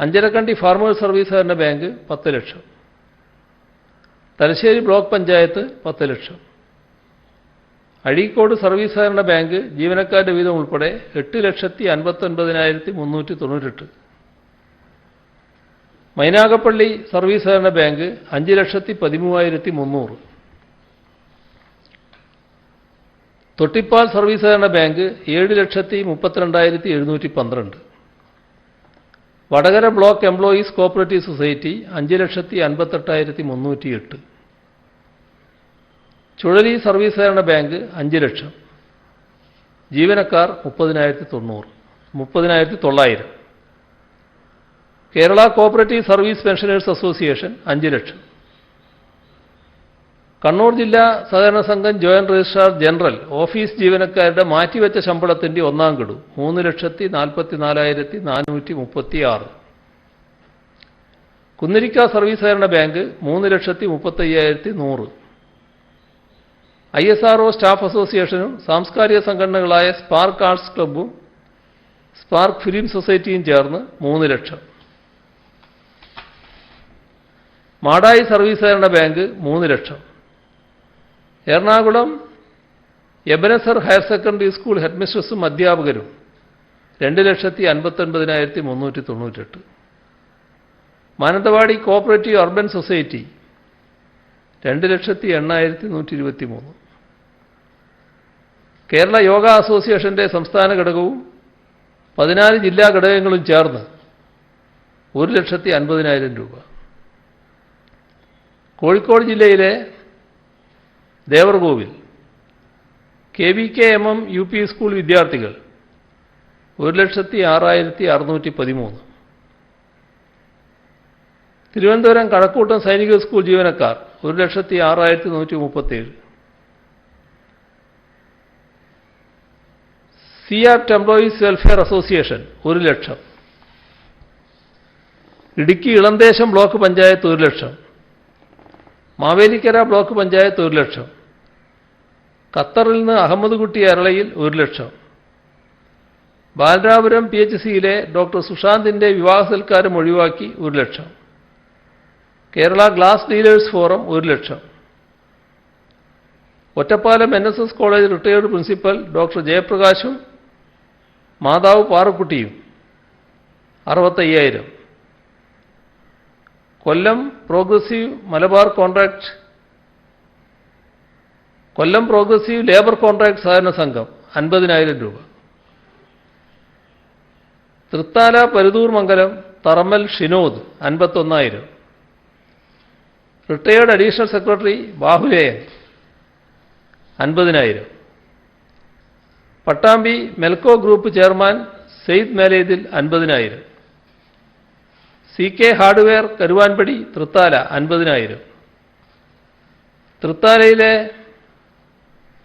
അഞ്ചരക്കണ്ടി ഫാർമേഴ്സ് സർവീസ് സഹകരണ ബാങ്ക് 10 ലക്ഷം. തലശ്ശേരി ബ്ലോക്ക് പഞ്ചായത്ത് 10 ലക്ഷം. അഴീക്കോട് സർവീസ് സഹകരണ ബാങ്ക് ജീവനക്കാരുടെ വീതം ഉൾപ്പെടെ 8,59,398. മൈനാഗപ്പള്ളി സർവീസ് സഹകരണ ബാങ്ക് 5,13,300. തൊട്ടിപ്പാൽ സർവീസ് സഹകരണ bank 7,32,712. Vadakara block employees cooperative society 5,58,308. ചുഴലി സർവീസ് സഹകരണ ബാങ്ക് 5 ലക്ഷം. ജീവനക്കാർ 30,900. Kerala cooperative service pensioners association 5 ലക്ഷം. കണ്ണൂർ ജില്ലാ സഹകരണ സംഘം ജോയിന്റ് രജിസ്ട്രാർ ജനറൽ ഓഫീസ് ജീവനക്കാരുടെ മാറ്റിവെച്ച ശമ്പളത്തിന്റെ 1ാം ഗഡു 3,44,436. കുന്നിരിക്ക സർവീസ് സഹകരണ ബാങ്ക് 3,35,100. ISRO സ്റ്റാഫ് അസോസിയേഷനും സാംസ്കാരിക സംഘടനകളായ സ്പാർക്ക് ആർട്സ് ക്ലബ്ബും സ്പാർക്ക് ഫിലിം സൊസൈറ്റിയും ചേർന്ന് 3 ലക്ഷം. മാടായി സർവീസ് സഹകരണ ബാങ്ക് 3 ലക്ഷം. Ernakulam Ebenezer higher secondary school ഹെഡ്മിസ്ട്രസും അധ്യാപകരും 2,59,398. Mananthavady cooperative urban society 2,08,123. Kerala Yoga അസോസിയേഷന്റെ സംസ്ഥാന ഘടകവും 14 ജില്ലാ ഘടകങ്ങളും ചേർന്ന് 1,50,000 രൂപ. കോഴിക്കോട് ജില്ലയിലെ ദേവർകോവിൽ KVKMM UP സ്കൂൾ വിദ്യാർത്ഥികൾ 1,06,613. തിരുവനന്തപുരം കഴക്കൂട്ടം സൈനിക സ്കൂൾ ജീവനക്കാർ 1,06,137. സിയാപ്റ്റ് എംപ്ലോയീസ് വെൽഫെയർ അസോസിയേഷൻ 1 ലക്ഷം. ഇടുക്കി ഇളന്തേശം ബ്ലോക്ക് പഞ്ചായത്ത് 1 ലക്ഷം. മാവേലിക്കര ബ്ലോക്ക് പഞ്ചായത്ത് 1 ലക്ഷം. ഖത്തറിൽ നിന്ന് അഹമ്മദ് കുട്ടി അരളയിൽ 1 ലക്ഷം. ബാലരാപുരം PHCയിലെ ഡോക്ടർ സുശാന്തിന്റെ വിവാഹ സൽക്കാരം ഒഴിവാക്കി 1 ലക്ഷം. കേരള ഗ്ലാസ് ഡീലേഴ്സ് ഫോറം 1 ലക്ഷം. Ottapalam NSS college retired principal doctor ജയപ്രകാശും മാതാവ് പാറക്കുട്ടിയും 65,000. കൊല്ലം പ്രോഗ്രസീവ് ലേബർ കോൺട്രാക്ട് സഹകരണ സംഘം 50,000 രൂപ. Thrithala Paruthoor Mangalam Tharammal Shinod 51,000. Retired additional secretary Bahuleyan 50,000. Pattambi Melco group chairman Syed Melethil 50,000. CK hardware Karuvanpadi Thrithala 50,000. തൃത്താലയിലെ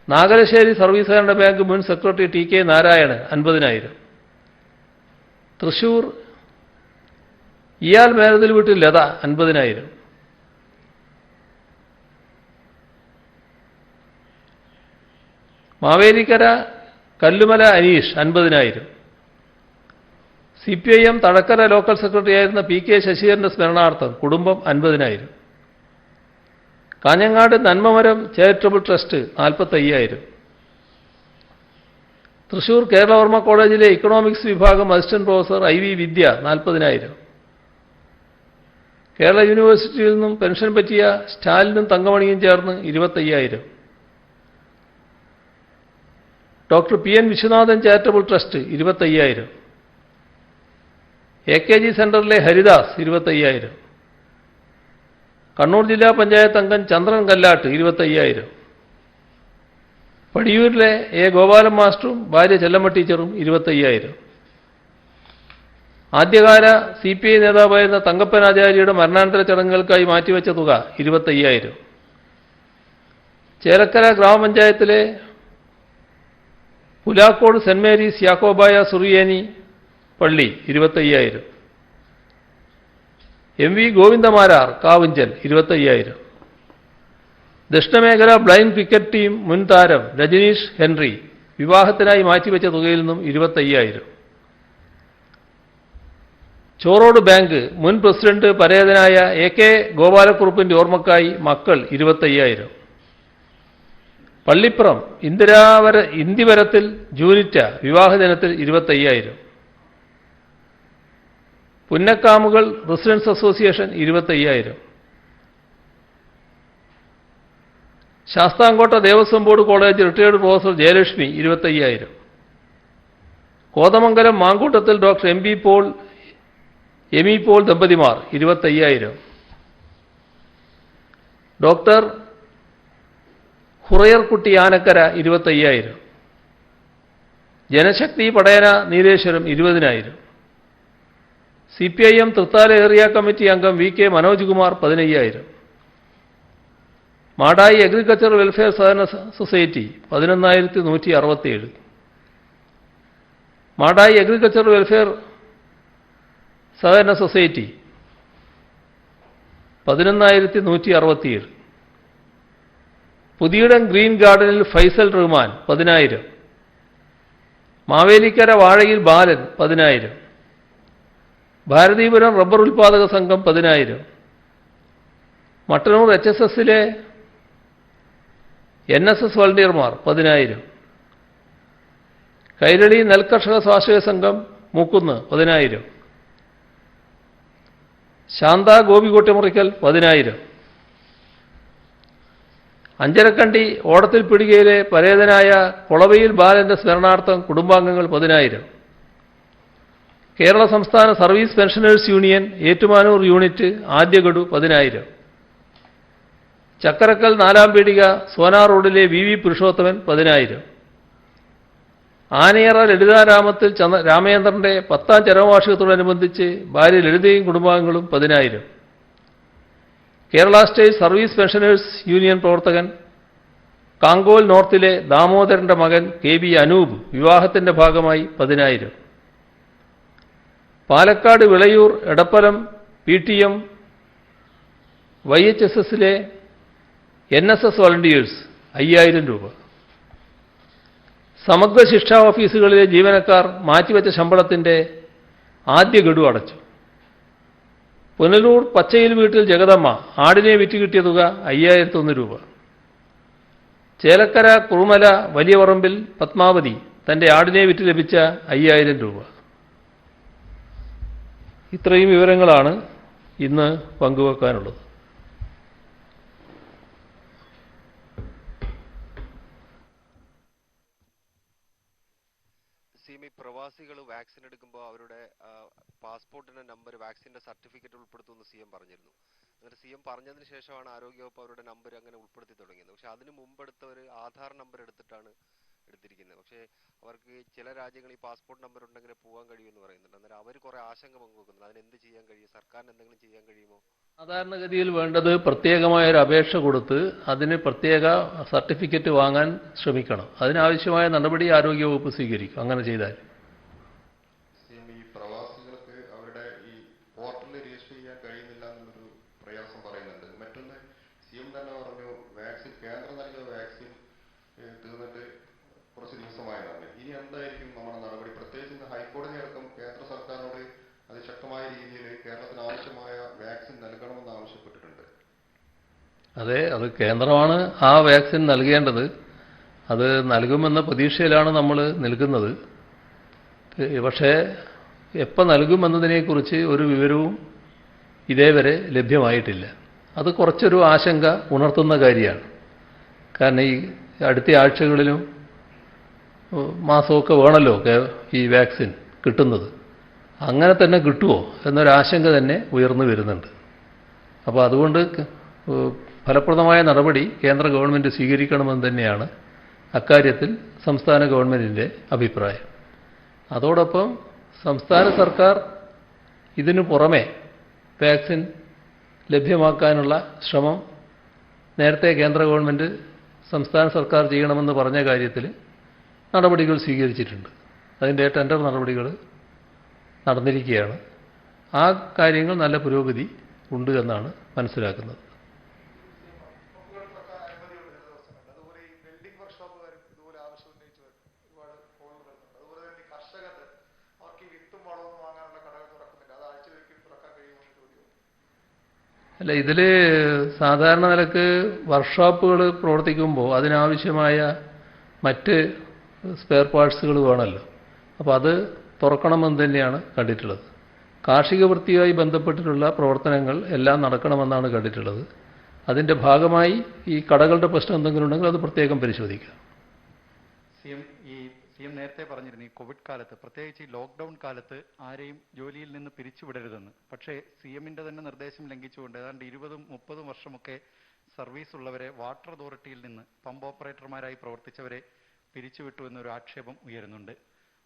നാഗലശ്ശേരി സർവീസ് സഹകരണ ബാങ്ക് മുൻ സെക്രട്ടറി TK നാരായണൻ 50,000. തൃശൂർ ഇയാൽ മേലതിൽ വീട്ടിൽ Latha 50,000. Mavelikkara Kallumala Aneesh 50,000. CPIM Thadakkara local secretary ആയിരുന്ന PK ശശിധരന്റെ സ്മരണാർത്ഥം കുടുംബം 50,000. Kanhangad Nanmamaram charitable trust 45,000. തൃശൂർ കേരളവർമ്മ കോളേജിലെ ഇക്കണോമിക്സ് വിഭാഗം അസിസ്റ്റന്റ് പ്രൊഫസർ IV വിദ്യ 40,000. കേരള യൂണിവേഴ്സിറ്റിയിൽ നിന്നും പെൻഷൻ പറ്റിയ സ്റ്റാലിനും തങ്കമണിയും ചേർന്ന് 25,000. Doctor PN Viswanathan charitable trust 25,000. AKG സെന്ററിലെ ഹരിദാസ് 25,000. കണ്ണൂർ ജില്ലാ പഞ്ചായത്ത് അംഗം ചന്ദ്രൻ കല്ലാട്ട് 25,000. പടിയൂരിലെ ഗോപാലൻ മാസ്റ്ററും ഭാര്യ ചെല്ലമ്മ ടീച്ചറും 25,000. ആദ്യകാല CPI നേതാവായിരുന്ന തങ്കപ്പൻ ആചാര്യയുടെ മരണാനന്തര ചടങ്ങുകൾക്കായി മാറ്റിവെച്ച തുക 25,000. ചേലക്കര ഗ്രാമപഞ്ചായത്തിലെ പുലാക്കോട് സെന്റ് മേരീസ് യാക്കോബായ സുറിയേനി പള്ളി 25,000. MV ഗോവിന്ദമാരാർ കാവുഞ്ചൽ 25,000. ദക്ഷിണമേഖല ബ്ലൈൻഡ് ക്രിക്കറ്റ് ടീം മുൻ താരം രജനീഷ് ഹെൻറി വിവാഹത്തിനായി മാറ്റിവെച്ച തുകയിൽ നിന്നും 25,000. ചോറോട് ബാങ്ക് മുൻ പ്രസിഡന്റ് പരേതനായ AK ഗോപാലക്കുറുപ്പിന്റെ ഓർമ്മക്കായി മക്കൾ 25,000. പള്ളിപ്പുറം ഇന്ദിവരത്തിൽ ജൂനിറ്റ വിവാഹദിനത്തിൽ 25,000. Punnakkamugal residence association 25,000. Sasthamcotta Devaswom board college retired professor Jayalakshmi 25,000. Kothamangalam Mankoottathil doctor Amy Paul ദമ്പതിമാർ 25,000. Doctor Hurairkutty Anakkara 25,000. Janasakthi Padayana Nileshwaram 20,000. CPIM Thrithala area committee അംഗം VK Manoj Kumar 15,000. Madayi agriculture welfare സഹകരണ സൊസൈറ്റി 11,167. മാടായി അഗ്രികൾച്ചർ വെൽഫെയർ സഹകരണ സൊസൈറ്റി 11,167. പുതിയിടം ഗ്രീൻ ഗാർഡനിൽ ഫൈസൽ റഹ്മാൻ 10,000. മാവേലിക്കര വാഴയിൽ ബാലൻ 10,000. ഭാരതീപുരം റബ്ബർ ഉൽപ്പാദക സംഘം 10,000. മട്ടന്നൂർ HSSലെ NSS വളണ്ടിയർമാർ 10,000. കൈരളി നെൽകർഷക സ്വാശ്രയ സംഘം മൂക്കുന്ന് 10,000. ശാന്ത ഗോപികോട്ടിമുറിക്കൽ 10,000. അഞ്ചരക്കണ്ടി ഓടത്തിൽ പിടികയിലെ പരേതനായ കൊളവയിൽ ബാലന്റെ സ്മരണാർത്ഥം കുടുംബാംഗങ്ങൾ 10,000. കേരള സംസ്ഥാന service pensioners union Ettumanoor unit ആദ്യ ഗഡു 10,000. ചക്കരക്കൽ 4-ാം പീടിക സോനാ റോഡിലെ VV പുരുഷോത്തമൻ 10,000. ആനയറ ലളിതാരാമത്തിൽ രാമചന്ദ്രന്റെ 10ാം ചരമവാർഷികത്തോടനുബന്ധിച്ച് ഭാര്യ ലളിതയും കുടുംബാംഗങ്ങളും 10,000. Kerala state service pensioners union പ്രവർത്തകൻ കാങ്കോൽ നോർത്തിലെ ദാമോദരന്റെ മകൻ KB അനൂപ് വിവാഹത്തിന്റെ ഭാഗമായി 10,000. പാലക്കാട് വിളയൂർ എടപ്പലം PTM YHSSലെ NSS വളണ്ടിയേഴ്സ് 5,000 രൂപ. സമഗ്ര ശിക്ഷാ ഓഫീസുകളിലെ ജീവനക്കാർ മാറ്റിവെച്ച ശമ്പളത്തിന്റെ ആദ്യ ഗഡു അടച്ചു. പുനലൂർ പച്ചയിൽ വീട്ടിൽ ജഗദമ്മ ആടിനെ വിറ്റ് കിട്ടിയ തുക 5,001 രൂപ. ചേലക്കര കുറുമല വലിയ പറമ്പിൽ പത്മാവതി തന്റെ ആടിനെ വിറ്റ് ലഭിച്ച 5,000 രൂപ. ഇത്രയും വിവരങ്ങളാണ് ഇന്ന് പങ്കുവെക്കാനുള്ളത്. പ്രവാസികൾ വാക്സിൻ എടുക്കുമ്പോൾ അവരുടെ പാസ്പോർട്ടിന്റെ നമ്പർ വാക്സിന്റെ സർട്ടിഫിക്കറ്റ് ഉൾപ്പെടുത്തുമെന്ന് CM പറഞ്ഞിരുന്നു. എന്നിട്ട് CM പറഞ്ഞതിന് ശേഷമാണ് ആരോഗ്യവകുപ്പ് അവരുടെ നമ്പർ അങ്ങനെ ഉൾപ്പെടുത്തി തുടങ്ങിയത്. പക്ഷെ അതിന് മുമ്പെടുത്തവർ ആധാർ നമ്പർ എടുത്തിട്ടാണ് എടുത്തിരിക്കുന്നത്. പക്ഷേ അവർക്ക് ചില രാജ്യങ്ങളിൽ ഈ പാസ്പോർട്ട് നമ്പർ ഉണ്ടെങ്കിൽ പോകാൻ കഴിയുമെന്ന് പറയുന്നുണ്ട്. അന്നേരം അവർ കുറെ ആശങ്ക പങ്കുവെക്കുന്നുണ്ട്. അതിനെന്ത് ചെയ്യാൻ കഴിയും? സർക്കാരിന് എന്തെങ്കിലും ചെയ്യാൻ കഴിയുമോ? സാധാരണഗതിയിൽ വേണ്ടത് പ്രത്യേകമായ ഒരു അപേക്ഷ കൊടുത്ത് അതിന് പ്രത്യേക സർട്ടിഫിക്കറ്റ് വാങ്ങാൻ ശ്രമിക്കണം. അതിനാവശ്യമായ നടപടി ആരോഗ്യവകുപ്പ് സ്വീകരിക്കും. അങ്ങനെ ചെയ്താൽ അതെ, അത് കേന്ദ്രമാണ് ആ വാക്സിൻ നൽകേണ്ടത്. അത് നൽകുമെന്ന പ്രതീക്ഷയിലാണ് നമ്മൾ നിൽക്കുന്നത്. പക്ഷേ എപ്പോൾ നൽകുമെന്നതിനെക്കുറിച്ച് ഒരു വിവരവും ഇതേവരെ ലഭ്യമായിട്ടില്ല. അത് കുറച്ചൊരു ആശങ്ക ഉണർത്തുന്ന കാര്യമാണ്. കാരണം ഈ അടുത്ത ആഴ്ചകളിലും മാസമൊക്കെ വേണമല്ലോ ഈ വാക്സിൻ കിട്ടുന്നത്. അങ്ങനെ തന്നെ കിട്ടുമോ എന്നൊരാശങ്ക തന്നെ ഉയർന്നു വരുന്നുണ്ട്. അപ്പോൾ അതുകൊണ്ട് ഫലപ്രദമായ നടപടി കേന്ദ്ര ഗവൺമെൻറ് സ്വീകരിക്കണമെന്ന് തന്നെയാണ് അക്കാര്യത്തിൽ സംസ്ഥാന ഗവൺമെൻറ്റിൻ്റെ അഭിപ്രായം. അതോടൊപ്പം സംസ്ഥാന സർക്കാർ ഇതിനു പുറമെ വാക്സിൻ ലഭ്യമാക്കാനുള്ള ശ്രമം നേരത്തെ കേന്ദ്ര ഗവൺമെൻറ് സംസ്ഥാന സർക്കാർ ചെയ്യണമെന്ന് പറഞ്ഞ കാര്യത്തിൽ നടപടികൾ സ്വീകരിച്ചിട്ടുണ്ട്. അതിൻ്റെ ടെൻഡർ നടപടികൾ നടന്നിരിക്കുകയാണ്. ആ കാര്യങ്ങൾ നല്ല പുരോഗതി ഉണ്ട് എന്നാണ് മനസ്സിലാക്കുന്നത്. അല്ല, ഇതിൽ സാധാരണ നിലക്ക് വർക്ക്ഷോപ്പുകൾ പ്രവർത്തിക്കുമ്പോൾ അതിനാവശ്യമായ മറ്റ് സ്പെയർ പാർട്സുകൾ വേണമല്ലോ. അപ്പോൾ അത് തുറക്കണമെന്ന് തന്നെയാണ് കണ്ടിട്ടുള്ളത്. കാർഷിക വൃത്തിയുമായി ബന്ധപ്പെട്ടിട്ടുള്ള പ്രവർത്തനങ്ങൾ എല്ലാം നടക്കണമെന്നാണ് കണ്ടിട്ടുള്ളത്. അതിൻ്റെ ഭാഗമായി ഈ കടകളുടെ പ്രശ്നം എന്തെങ്കിലും ഉണ്ടെങ്കിൽ അത് പ്രത്യേകം പരിശോധിക്കാം. സിഎം നേരത്തെ പറഞ്ഞിരുന്നു ഈ കോവിഡ് കാലത്ത്, പ്രത്യേകിച്ച് ഈ ലോക്ക്ഡൌൺ കാലത്ത് ആരെയും ജോലിയിൽ നിന്ന് പിരിച്ചുവിടരുതെന്ന്. പക്ഷേ സിഎമ്മിന്റെ തന്നെ നിർദ്ദേശം ലംഘിച്ചുകൊണ്ട് ഏതാണ്ട് 20-30 വർഷമൊക്കെ സർവീസ് ഉള്ളവരെ വാട്ടർ അതോറിറ്റിയിൽ നിന്ന് പമ്പ് ഓപ്പറേറ്റർമാരായി പ്രവർത്തിച്ചവരെ പിരിച്ചുവിട്ടു എന്നൊരു ആക്ഷേപം ഉയരുന്നുണ്ട്.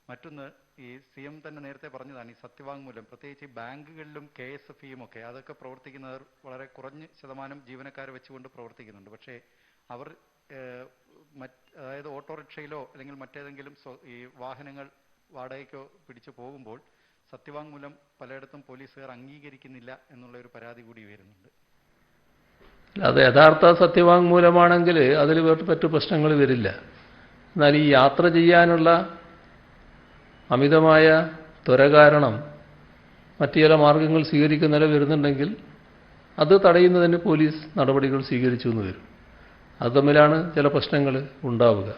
മറ്റൊന്ന്, ഈ സിഎം തന്നെ നേരത്തെ പറഞ്ഞതാണ് ഈ സത്യവാങ്മൂലം, പ്രത്യേകിച്ച് ബാങ്കുകളിലും KSFEയും ഒക്കെ അതൊക്കെ പ്രവർത്തിക്കുന്നവർ വളരെ കുറഞ്ഞ ശതമാനം ജീവനക്കാരെ വെച്ചുകൊണ്ട് പ്രവർത്തിക്കുന്നുണ്ട്. പക്ഷേ അവർ അതായത് ഓട്ടോറിക്ഷയിലോ അല്ലെങ്കിൽ മറ്റേതെങ്കിലും ഈ വാഹനങ്ങൾ വാടകയ്ക്കോ പിടിച്ചു പോകുമ്പോൾ സത്യവാങ്മൂലം പലയിടത്തും പോലീസുകാർ അംഗീകരിക്കുന്നില്ല എന്നുള്ള ഒരു പരാതി കൂടി ഉയരുന്നുണ്ട്. അത് യഥാർത്ഥ സത്യവാങ്മൂലമാണെങ്കിൽ അതിൽ മറ്റു പ്രശ്നങ്ങൾ വരില്ല. എന്നാൽ ഈ യാത്ര ചെയ്യാനുള്ള അമിതമായ ത്വര കാരണം മറ്റു ചില മാർഗങ്ങൾ സ്വീകരിക്കുന്നതിന് വരുന്നുണ്ടെങ്കിൽ അത് തടയുന്നതിന് പോലീസ് നടപടികൾ സ്വീകരിച്ചു എന്ന് വരും. അത് തമ്മിലാണ് ചില പ്രശ്നങ്ങൾ ഉണ്ടാവുക.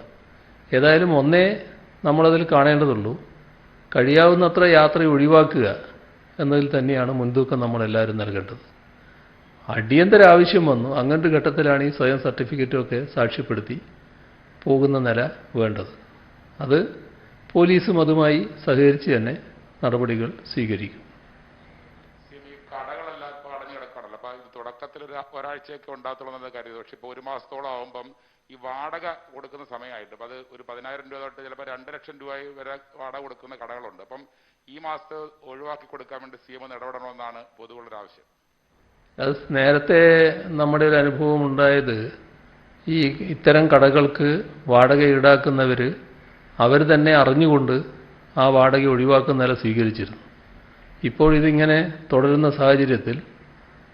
ഏതായാലും ഒന്നേ നമ്മളതിൽ കാണേണ്ടതുള്ളൂ, കഴിയാവുന്നത്ര യാത്ര ഒഴിവാക്കുക എന്നതിൽ തന്നെയാണ് മുൻതൂക്കം നമ്മളെല്ലാവരും നൽകേണ്ടത്. അടിയന്തര ആവശ്യം വന്നു, അങ്ങനത്തെ ഘട്ടത്തിലാണ് ഈ സ്വയം സർട്ടിഫിക്കറ്റൊക്കെ സാക്ഷ്യപ്പെടുത്തി പോകുന്ന നില വേണ്ടത്. അത് പോലീസും അതുമായി സഹകരിച്ച് തന്നെ നടപടികൾ സ്വീകരിക്കും. കടകളെല്ലാം ഇപ്പോൾ അടഞ്ഞു കിടക്കണല്ലോ. അപ്പൊ തുടക്കത്തിൽ ഒരാഴ്ചയൊക്കെ ഉണ്ടാകത്തുള്ളൂ കരുതി. പക്ഷെ ഇപ്പോൾ 1 മാസത്തോളം ആകുമ്പം ഈ വാടക കൊടുക്കുന്ന സമയമായിട്ട് അത് ഒരു 10,000 രൂപ തൊട്ട് ചിലപ്പോൾ 2 ലക്ഷം രൂപ വരെ വാടക കൊടുക്കുന്ന കടകളുണ്ട്. അപ്പം ഈ മാസത്തെ ഒഴിവാക്കി കൊടുക്കാൻ വേണ്ടി സിഎം ഇടപെടണമെന്നാണ് പൊതുവുള്ളൊരു ആവശ്യം. അത് നേരത്തെ നമ്മുടെ ഒരു അനുഭവം ഉണ്ടായത്, ഈ ഇത്തരം കടകൾക്ക് വാടക ഈടാക്കുന്നവർ അവർ തന്നെ അറിഞ്ഞുകൊണ്ട് ആ വാടക ഒഴിവാക്കുന്ന നില സ്വീകരിച്ചിരുന്നു. ഇപ്പോൾ ഇതിങ്ങനെ തുടരുന്ന സാഹചര്യത്തിൽ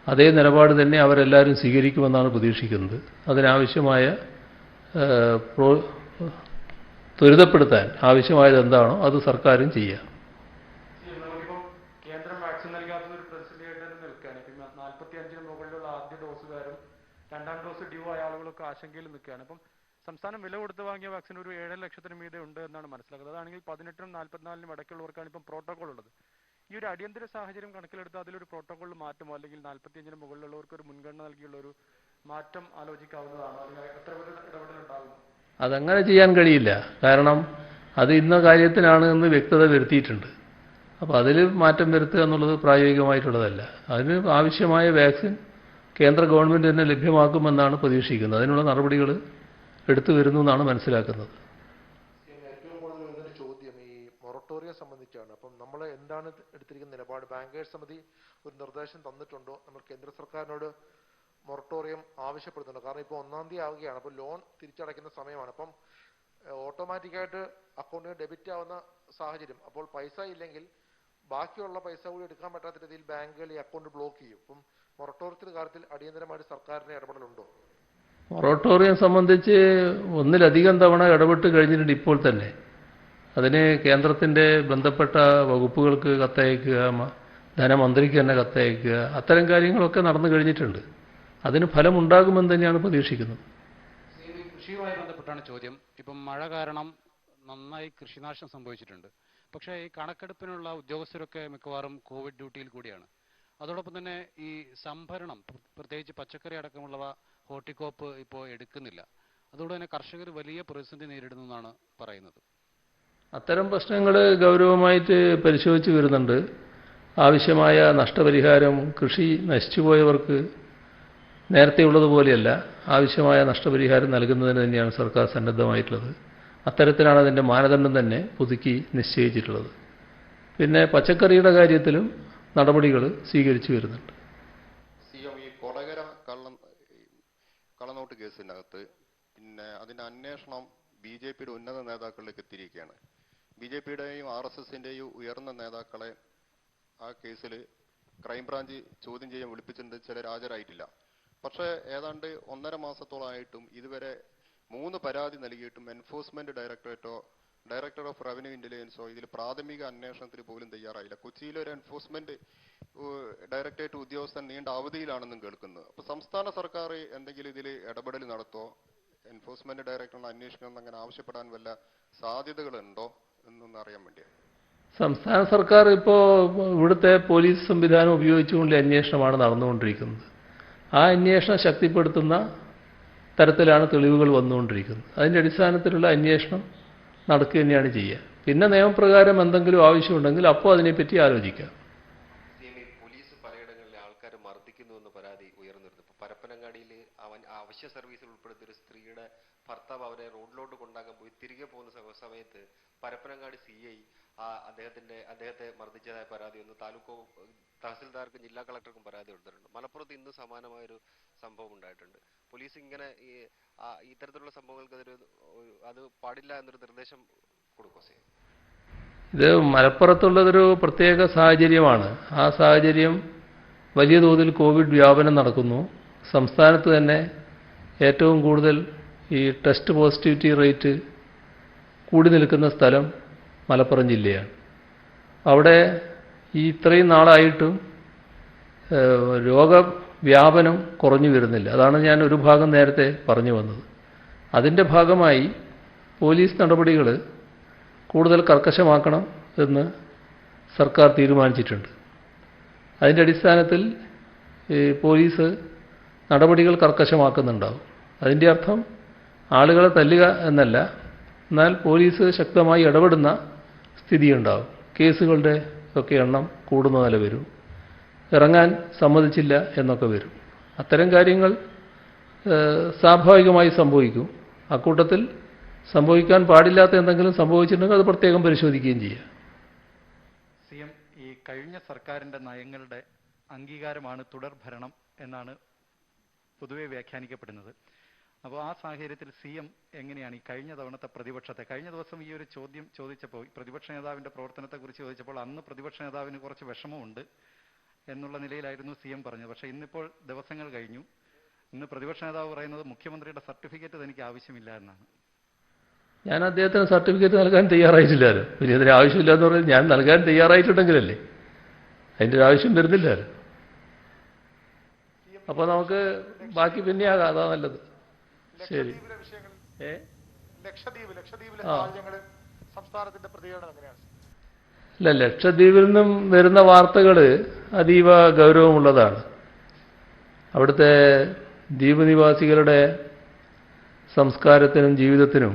അതേ നിലപാട് തന്നെ അവരെല്ലാവരും സ്വീകരിക്കുമെന്നാണ് പ്രതീക്ഷിക്കുന്നത്. അതിനാവശ്യമായ ത്വരിതപ്പെടുത്താൻ ആവശ്യമായത് എന്താണോ അത് സർക്കാരും ചെയ്യാം. കേന്ദ്രം വാക്സിൻ നൽകാത്തത് ഒരു പ്രതിസന്ധിയായിട്ട് നിൽക്കുകയാണ്. ഇപ്പം 45-ന് മുകളിലുള്ള ആദ്യ ഡോസുകാരും 2ാം ഡോസ് ഡ്യൂ ആയ ആളുകളൊക്കെ ആശങ്കയിൽ നിൽക്കുകയാണ്. അപ്പം സംസ്ഥാനം വില കൊടുത്ത് വാങ്ങിയ വാക്സിൻ ഒരു 7 ലക്ഷത്തിന് മീതെ ഉണ്ട് എന്നാണ് മനസ്സിലാക്കുന്നത്. അതാണെങ്കിൽ 18-നും 44-നും ഇടയ്ക്കുള്ളവർക്കാണ് ഇപ്പം പ്രോട്ടോകോൾ ഉള്ളത്. ഈ ഒരു അടിയന്തര സാഹചര്യം കണക്കിലെടുത്ത് അതിലൊരു പ്രോട്ടോകോളിൽ മാറ്റമോ അല്ലെങ്കിൽ 45-ന് മുകളിലുള്ളവർക്ക് ഒരു മുൻഗണന നൽകിയുള്ള ഒരു മാറ്റം ആലോചിക്കാവുന്നതാണ്. അല്ലെങ്കിൽ എത്ര ഒരു ഇടപെടലുണ്ടാകും? അതങ്ങനെ ചെയ്യാൻ കഴിയില്ല. കാരണം അത് ഇന്ന കാര്യത്തിനാണ് എന്ന് വ്യക്തത വരുത്തിയിട്ടുണ്ട്. അപ്പോൾ അതിൽ മാറ്റം വരുത്തുക എന്നുള്ളത് പ്രായോഗികമായിട്ടുള്ളതല്ല. അതിന് ആവശ്യമായ വാക്സിൻ കേന്ദ്ര ഗവൺമെൻറ് തന്നെ ലഭ്യമാക്കുമെന്നാണ് പ്രതീക്ഷിക്കുന്നത്. അതിനുള്ള നടപടികൾ എടുത്തു വരുന്നു എന്നാണ് മനസ്സിലാക്കുന്നത്. ഏറ്റവും കൂടുതൽ വരുന്നൊരു ചോദ്യം ഈ മൊറട്ടോറിയം സംബന്ധിച്ചാണ്. അപ്പം നമ്മൾ എന്താണ് എടുത്തിരിക്കുന്ന നിലപാട്? ബാങ്കേഴ്സ് സമിതി ഒരു നിർദ്ദേശം തന്നിട്ടുണ്ടോ? നമ്മൾ കേന്ദ്ര സർക്കാരിനോട് മൊറട്ടോറിയം ആവശ്യപ്പെടുന്നുണ്ടോ? കാരണം ഇപ്പോൾ 1-ാം തീയതി ആവുകയാണ്. അപ്പോൾ ലോൺ തിരിച്ചടയ്ക്കുന്ന സമയമാണ്. അപ്പം ഓട്ടോമാറ്റിക്കായിട്ട് അക്കൗണ്ടിൽ ഡെബിറ്റ് ആവുന്ന സാഹചര്യം. അപ്പോൾ പൈസ ഇല്ലെങ്കിൽ ബാക്കിയുള്ള പൈസ കൂടി എടുക്കാൻ പറ്റാത്ത രീതിയിൽ ബാങ്കുകൾ ഈ അക്കൗണ്ട് ബ്ലോക്ക് ചെയ്യും. അപ്പം മൊറട്ടോറിയത്തിന്റെ കാര്യത്തിൽ അടിയന്തരമായിട്ട് സർക്കാരിന്റെ ഇടപെടലുണ്ടോ? മൊറട്ടോറിയം സംബന്ധിച്ച് ഒന്നിലധികം തവണ ഇടപെട്ട് കഴിഞ്ഞിട്ടുണ്ട്. ഇപ്പോൾ തന്നെ അതിന് കേന്ദ്രത്തിൻ്റെ ബന്ധപ്പെട്ട വകുപ്പുകൾക്ക് കത്തയക്കുക, ധനമന്ത്രിക്ക് തന്നെ കത്തയക്കുക, അത്തരം കാര്യങ്ങളൊക്കെ നടന്നു കഴിഞ്ഞിട്ടുണ്ട്. അതിന് ഫലമുണ്ടാകുമെന്ന് തന്നെയാണ് പ്രതീക്ഷിക്കുന്നത്. കൃഷിയുമായി ബന്ധപ്പെട്ട് ബന്ധപ്പെട്ടാണ് ചോദ്യം. ഇപ്പം മഴ കാരണം നന്നായി കൃഷിനാശം സംഭവിച്ചിട്ടുണ്ട്. പക്ഷേ ഈ കണക്കെടുപ്പിനുള്ള ഉദ്യോഗസ്ഥരൊക്കെ മിക്കവാറും കോവിഡ് ഡ്യൂട്ടിയിൽ കൂടിയാണ്. അതോടൊപ്പം തന്നെ ഈ സംഭരണം, പ്രത്യേകിച്ച് പച്ചക്കറി അടക്കമുള്ളവ ഹോർട്ടികോപ്പ് ഇപ്പോൾ എടുക്കുന്നില്ല. അതുകൊണ്ട് തന്നെ കർഷകർ വലിയ പ്രതിസന്ധി നേരിടുന്നു എന്നാണ് പറയുന്നത്. അത്തരം പ്രശ്നങ്ങൾ ഗൗരവമായിട്ട് പരിശോധിച്ച് വരുന്നുണ്ട്. ആവശ്യമായ നഷ്ടപരിഹാരം കൃഷി നശിച്ചുപോയവർക്ക് നേരത്തെ ഉള്ളതുപോലെയല്ല, ആവശ്യമായ നഷ്ടപരിഹാരം നൽകുന്നതിന് തന്നെയാണ് സർക്കാർ സന്നദ്ധമായിട്ടുള്ളത്. അത്തരത്തിലാണ് അതിൻ്റെ മാനദണ്ഡം തന്നെ പുതുക്കി നിശ്ചയിച്ചിട്ടുള്ളത്. പിന്നെ പച്ചക്കറിയുടെ കാര്യത്തിലും നടപടികൾ സ്വീകരിച്ചു വരുന്നുണ്ട്. ഈ കൊടകര കള്ളനോട്ട് കേസിനകത്ത് പിന്നെ അതിന്റെ അന്വേഷണം BJPയുടെ ഉന്നത നേതാക്കളിലേക്ക് എത്തിയിരിക്കുകയാണ്. BJPയുടെയും RSSന്റെയും ഉയർന്ന നേതാക്കളെ ആ കേസിൽ ക്രൈംബ്രാഞ്ച് ചോദ്യം ചെയ്യാൻ വിളിപ്പിച്ചിട്ടുണ്ട്. ചിലർ ഹാജരായിട്ടില്ല. പക്ഷേ ഏതാണ്ട് 1.5 മാസത്തോളമായിട്ടും ഇതുവരെ 3 പരാതി നൽകിയിട്ടും എൻഫോഴ്സ്മെന്റ് ഡയറക്ടറേറ്റോ ഡയറക്ടർ ഓഫ് റവന്യൂ ഇന്റലിജൻസോ ഇതിൽ പ്രാഥമിക അന്വേഷണത്തിന് പോലും തയ്യാറായില്ല. കൊച്ചിയിലെ ഒരു എൻഫോഴ്സ്മെന്റ് ഡയറക്ടറേറ്റ് ഉദ്യോഗസ്ഥൻ നീണ്ട അവധിയിലാണെന്നും കേൾക്കുന്നത്. അപ്പൊ സംസ്ഥാന സർക്കാർ എന്തെങ്കിലും ഇതിൽ ഇടപെടൽ നടത്തോ, എൻഫോഴ്സ്മെന്റ് ഡയറക്ടറിനെ അന്വേഷിക്കണം അങ്ങനെ ആവശ്യപ്പെടാൻ വല്ല സാധ്യതകളുണ്ടോ എന്നൊന്ന് അറിയാൻ വേണ്ടിയാണ്. സംസ്ഥാന സർക്കാർ ഇപ്പോൾ ഇവിടുത്തെ പോലീസ് സംവിധാനം ഉപയോഗിച്ചുകൊണ്ട് അന്വേഷണമാണ് നടന്നുകൊണ്ടിരിക്കുന്നത്. ആ അന്വേഷണം ശക്തിപ്പെടുത്തുന്ന തരത്തിലാണ് തെളിവുകൾ വന്നുകൊണ്ടിരിക്കുന്നത്. അതിൻ്റെ അടിസ്ഥാനത്തിലുള്ള അന്വേഷണം നടക്കുക തന്നെയാണ് ചെയ്യുക. പിന്നെ നിയമപ്രകാരം എന്തെങ്കിലും ആവശ്യമുണ്ടെങ്കിൽ അപ്പോൾ അതിനെപ്പറ്റി ആലോചിക്കാം. പോലീസ് പലയിടങ്ങളിലെ ആൾക്കാരെ മർദ്ദിക്കുന്നുവെന്ന് പരാതി ഉയർന്നിരുന്നു. ഇപ്പോൾ പരപ്പനങ്ങാടിയിൽ അവശ്യ സർവീസിൽ ഉൾപ്പെടുത്തിയ ഒരു സ്ത്രീയുടെ ഭർത്താവ് അവരെ റോഡിലോട്ട് കൊണ്ടാക്കാൻ പോയി തിരികെ പോകുന്ന സമയത്ത് പരപ്പനങ്ങാടി CI അദ്ദേഹത്തെ മർദ്ദിച്ചതായ പരാതി ഒന്ന് താലൂക്ക് തഹസിൽദാർക്കും ജില്ലാ കളക്ടർക്കും പരാതി കൊടുത്തിട്ടുണ്ട്. മലപ്പുറത്ത് ഇന്ന് സമാനമായൊരു സംഭവം ഉണ്ടായിട്ടുണ്ട്. പോലീസ് ഇങ്ങനെ ഇത്തരത്തിലുള്ള സംഭവങ്ങൾക്ക് അത് പാടില്ല എന്നൊരു നിർദ്ദേശം കൊടുക്കുക. ഇത് മലപ്പുറത്തുള്ളതൊരു പ്രത്യേക സാഹചര്യമാണ്. ആ സാഹചര്യം വലിയ തോതിൽ കോവിഡ് വ്യാപനം നടക്കുന്നു. സംസ്ഥാനത്ത് തന്നെ ഏറ്റവും കൂടുതൽ ഈ ടെസ്റ്റ് പോസിറ്റിവിറ്റി റേറ്റ് കൂടി നിൽക്കുന്ന സ്ഥലം മലപ്പുറം ജില്ലയാണ്. അവിടെ ഇത്രയും നാളായിട്ടും രോഗവ്യാപനം കുറഞ്ഞു വരുന്നില്ല. അതാണ് ഞാൻ ഒരു ഭാഗം നേരത്തെ പറഞ്ഞു വന്നത്. അതിൻ്റെ ഭാഗമായി പോലീസ് നടപടികൾ കൂടുതൽ കർക്കശമാക്കണം എന്ന് സർക്കാർ തീരുമാനിച്ചിട്ടുണ്ട്. അതിൻ്റെ അടിസ്ഥാനത്തിൽ പോലീസ് നടപടികൾ കർക്കശമാക്കുന്നുണ്ടാവും. അതിൻ്റെ അർത്ഥം ആളുകളെ തല്ലുക എന്നല്ല, എന്നാൽ പോലീസ് ശക്തമായി ഇടപെടുന്ന സ്ഥിതിയുണ്ടാവും. കേസുകളുടെ ഒക്കെ എണ്ണം കൂടുന്ന നില വരും, ഇറങ്ങാൻ സമ്മതിച്ചില്ല എന്നൊക്കെ വരും. അത്തരം കാര്യങ്ങൾ സ്വാഭാവികമായി സംഭവിക്കും. അക്കൂട്ടത്തിൽ സംഭവിക്കാൻ പാടില്ലാത്ത എന്തെങ്കിലും സംഭവിച്ചിട്ടുണ്ടെങ്കിൽ അത് പ്രത്യേകം പരിശോധിക്കുകയും ചെയ്യാം. CM ഈ കഴിഞ്ഞ സർക്കാരിന്റെ നയങ്ങളുടെ അംഗീകാരമാണ് തുടർ ഭരണം എന്നാണ് പൊതുവെ വ്യാഖ്യാനിക്കപ്പെടുന്നത്. അപ്പോൾ ആ സാഹചര്യത്തിൽ CM എങ്ങനെയാണ് ഈ കഴിഞ്ഞ തവണത്തെ പ്രതിപക്ഷത്തെ, കഴിഞ്ഞ ദിവസം ഈ ഒരു ചോദ്യം ചോദിച്ചപ്പോൾ പ്രതിപക്ഷ നേതാവിന്റെ പ്രവർത്തനത്തെക്കുറിച്ച് ചോദിച്ചപ്പോൾ അന്ന് പ്രതിപക്ഷ നേതാവിന് കുറച്ച് വിഷമമുണ്ട് എന്നുള്ള നിലയിലായിരുന്നു CM പറഞ്ഞത്. പക്ഷേ ഇന്നിപ്പോൾ ദിവസങ്ങൾ കഴിഞ്ഞു. ഇന്ന് പ്രതിപക്ഷ നേതാവ് പറയുന്നത് മുഖ്യമന്ത്രിയുടെ സർട്ടിഫിക്കറ്റ് തനിക്ക് ആവശ്യമില്ല എന്നാണ്. ഞാൻ അദ്ദേഹത്തിന് സർട്ടിഫിക്കറ്റ് നൽകാൻ തയ്യാറായിട്ടില്ലല്ലോ. പിന്നെ ഇതിന് ആവശ്യമില്ല എന്ന് പറഞ്ഞാൽ ഞാൻ നൽകാൻ തയ്യാറായിട്ടുണ്ടെങ്കിലല്ലേ അതിൻ്റെ ഒരു ആവശ്യം വരുന്നില്ലല്ലോ. അപ്പോൾ നമുക്ക് ബാക്കി പിന്നെ ആകാം, അതാ നല്ലത്. ശരി. ഇല്ല, ലക്ഷദ്വീപിൽ നിന്നും വരുന്ന വാർത്തകൾ അതീവ ഗൗരവമുള്ളതാണ്. അവിടുത്തെ ദ്വീപ് നിവാസികളുടെ സംസ്കാരത്തിനും ജീവിതത്തിനും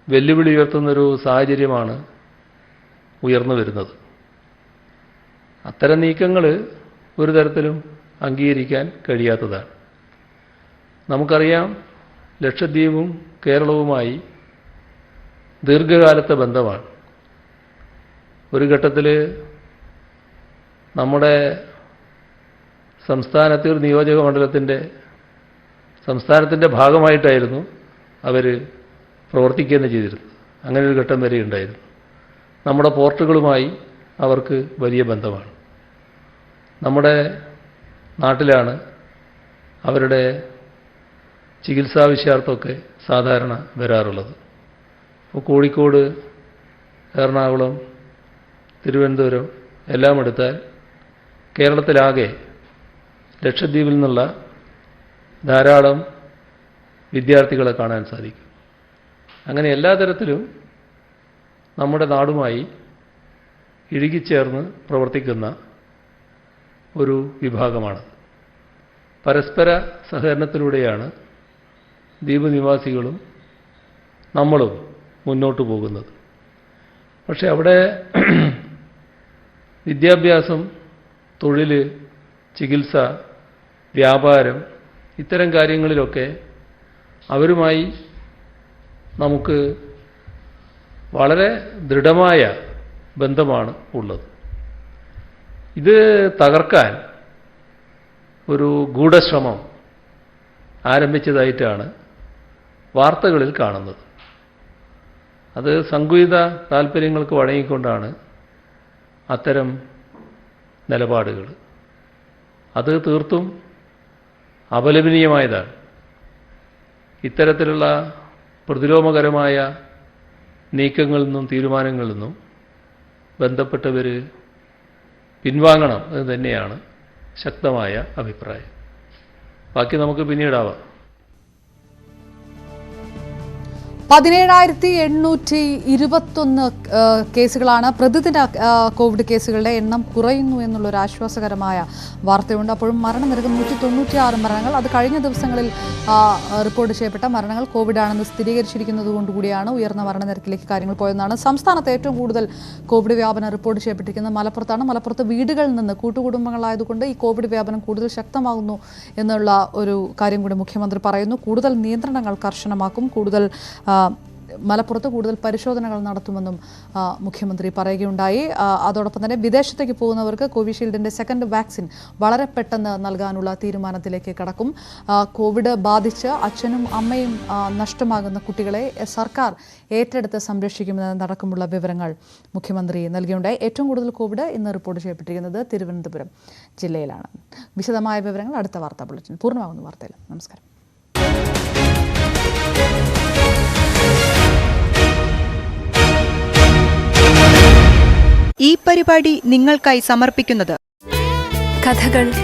വെല്ലുവിളി ഉയർത്തുന്നൊരു സാഹചര്യമാണ് ഉയർന്നു വരുന്നത്. അത്തരം നീക്കങ്ങൾ ഒരു തരത്തിലും അംഗീകരിക്കാൻ കഴിയാത്തതാണ്. നമുക്കറിയാം, ലക്ഷദ്വീപും കേരളവുമായി ദീർഘകാലത്തെ ബന്ധമാണ്. ഒരു ഘട്ടത്തിൽ നമ്മുടെ സംസ്ഥാനത്തെ ഒരു നിയോജക സംസ്ഥാനത്തിൻ്റെ ഭാഗമായിട്ടായിരുന്നു അവർ പ്രവർത്തിക്കുകയെന്ന് ചെയ്തിരുന്നത്. അങ്ങനെ ഒരു ഘട്ടം വരെ ഉണ്ടായിരുന്നു. നമ്മുടെ പോർട്ടുകളുമായി അവർക്ക് വലിയ ബന്ധമാണ്. നമ്മുടെ നാട്ടിലാണ് അവരുടെ ചികിത്സാ വിഷയാർത്ഥമൊക്കെ സാധാരണ വരാറുള്ളത്. ഇപ്പോൾ കോഴിക്കോട്, എറണാകുളം, തിരുവനന്തപുരം എല്ലാം എടുത്താൽ കേരളത്തിലാകെ ലക്ഷദ്വീപിൽ നിന്നുള്ള ധാരാളം വിദ്യാർത്ഥികളെ കാണാൻ സാധിക്കും. അങ്ങനെ എല്ലാ തരത്തിലും നമ്മുടെ നാടുമായി ഇഴുകിച്ചേർന്ന് പ്രവർത്തിക്കുന്ന ഒരു വിഭാഗമാണ്. പരസ്പര സഹകരണത്തിലൂടെയാണ് ദ്വീപ് നിവാസികളും നമ്മളും മുന്നോട്ട് പോകുന്നത്. പക്ഷെ അവിടെ വിദ്യാഭ്യാസം, തൊഴിൽ, ചികിത്സ, വ്യാപാരം ഇത്തരം കാര്യങ്ങളിലൊക്കെ അവരുമായി നമുക്ക് വളരെ ദൃഢമായ ബന്ധമാണ് ഉള്ളത്. ഇത് തകർക്കാൻ ഒരു ഗൂഢശ്രമം ആരംഭിച്ചതായിട്ടാണ് വാർത്തകളിൽ കാണുന്നത്. അത് സംഘടിത താൽപ്പര്യങ്ങൾക്ക് വഴങ്ങിക്കൊണ്ടാണ് അത്തരം നിലപാടുകൾ. അത് തീർത്തും അപലപനീയമായതാണ്. ഇത്തരത്തിലുള്ള പ്രതിലോമകരമായ നീക്കങ്ങളിൽ നിന്നും തീരുമാനങ്ങളിൽ നിന്നും ബന്ധപ്പെട്ടവർ പിൻവാങ്ങണം എന്ന് തന്നെയാണ് ശക്തമായ അഭിപ്രായം. ബാക്കി നമുക്ക് പിന്നീടാവാം. 17,821 കേസുകളാണ്. പ്രതിദിന കോവിഡ് കേസുകളുടെ എണ്ണം കുറയുന്നു എന്നുള്ളൊരു ആശ്വാസകരമായ വാർത്തയുണ്ട്. അപ്പോഴും മരണനിരക്ക് 196 മരണങ്ങൾ. അത് കഴിഞ്ഞ ദിവസങ്ങളിൽ റിപ്പോർട്ട് ചെയ്യപ്പെട്ട മരണങ്ങൾ കോവിഡാണെന്ന് സ്ഥിരീകരിച്ചിരിക്കുന്നത് കൊണ്ടുകൂടിയാണ് ഉയർന്ന മരണനിരക്കിലേക്ക് കാര്യങ്ങൾ പോയതെന്നാണ്. സംസ്ഥാനത്ത് ഏറ്റവും കൂടുതൽ കോവിഡ് വ്യാപനം റിപ്പോർട്ട് ചെയ്യപ്പെട്ടിരിക്കുന്നത് മലപ്പുറത്താണ്. മലപ്പുറത്ത് വീടുകളിൽ നിന്ന് കൂട്ടുകുടുംബങ്ങളായതുകൊണ്ട് ഈ കോവിഡ് വ്യാപനം കൂടുതൽ ശക്തമാകുന്നു എന്നുള്ള ഒരു കാര്യം കൂടി മുഖ്യമന്ത്രി പറയുന്നു. കൂടുതൽ നിയന്ത്രണങ്ങൾ കർശനമാക്കും, മലപ്പുറത്ത് കൂടുതൽ പരിശോധനകൾ നടത്തുമെന്നും മുഖ്യമന്ത്രി പറയുകയുണ്ടായി. അതോടൊപ്പം തന്നെ വിദേശത്തേക്ക് പോകുന്നവർക്ക് കോവിഷീൽഡിൻ്റെ സെക്കൻഡ് വാക്സിൻ വളരെ പെട്ടെന്ന് നൽകാനുള്ള തീരുമാനത്തിലേക്ക് കടക്കും. കോവിഡ് ബാധിച്ച് അച്ഛനും അമ്മയും നഷ്ടമാകുന്ന കുട്ടികളെ സർക്കാർ ഏറ്റെടുത്ത് സംരക്ഷിക്കുമെന്നതടക്കമുള്ള വിവരങ്ങൾ മുഖ്യമന്ത്രി നൽകിയുണ്ടായി. ഏറ്റവും കൂടുതൽ കോവിഡ് ഇന്ന് റിപ്പോർട്ട് ചെയ്യപ്പെട്ടിരിക്കുന്നത് തിരുവനന്തപുരം ജില്ലയിലാണ്. വിശദമായ വിവരങ്ങൾ അടുത്ത വാർത്താ ബുള്ളറ്റിൻ. പൂർണ്ണമാകുന്ന വാർത്തയിൽ. നമസ്കാരം. ഈ പരിപാടി നിങ്ങൾക്കായി സമർപ്പിക്കുന്നത് കഥകൾ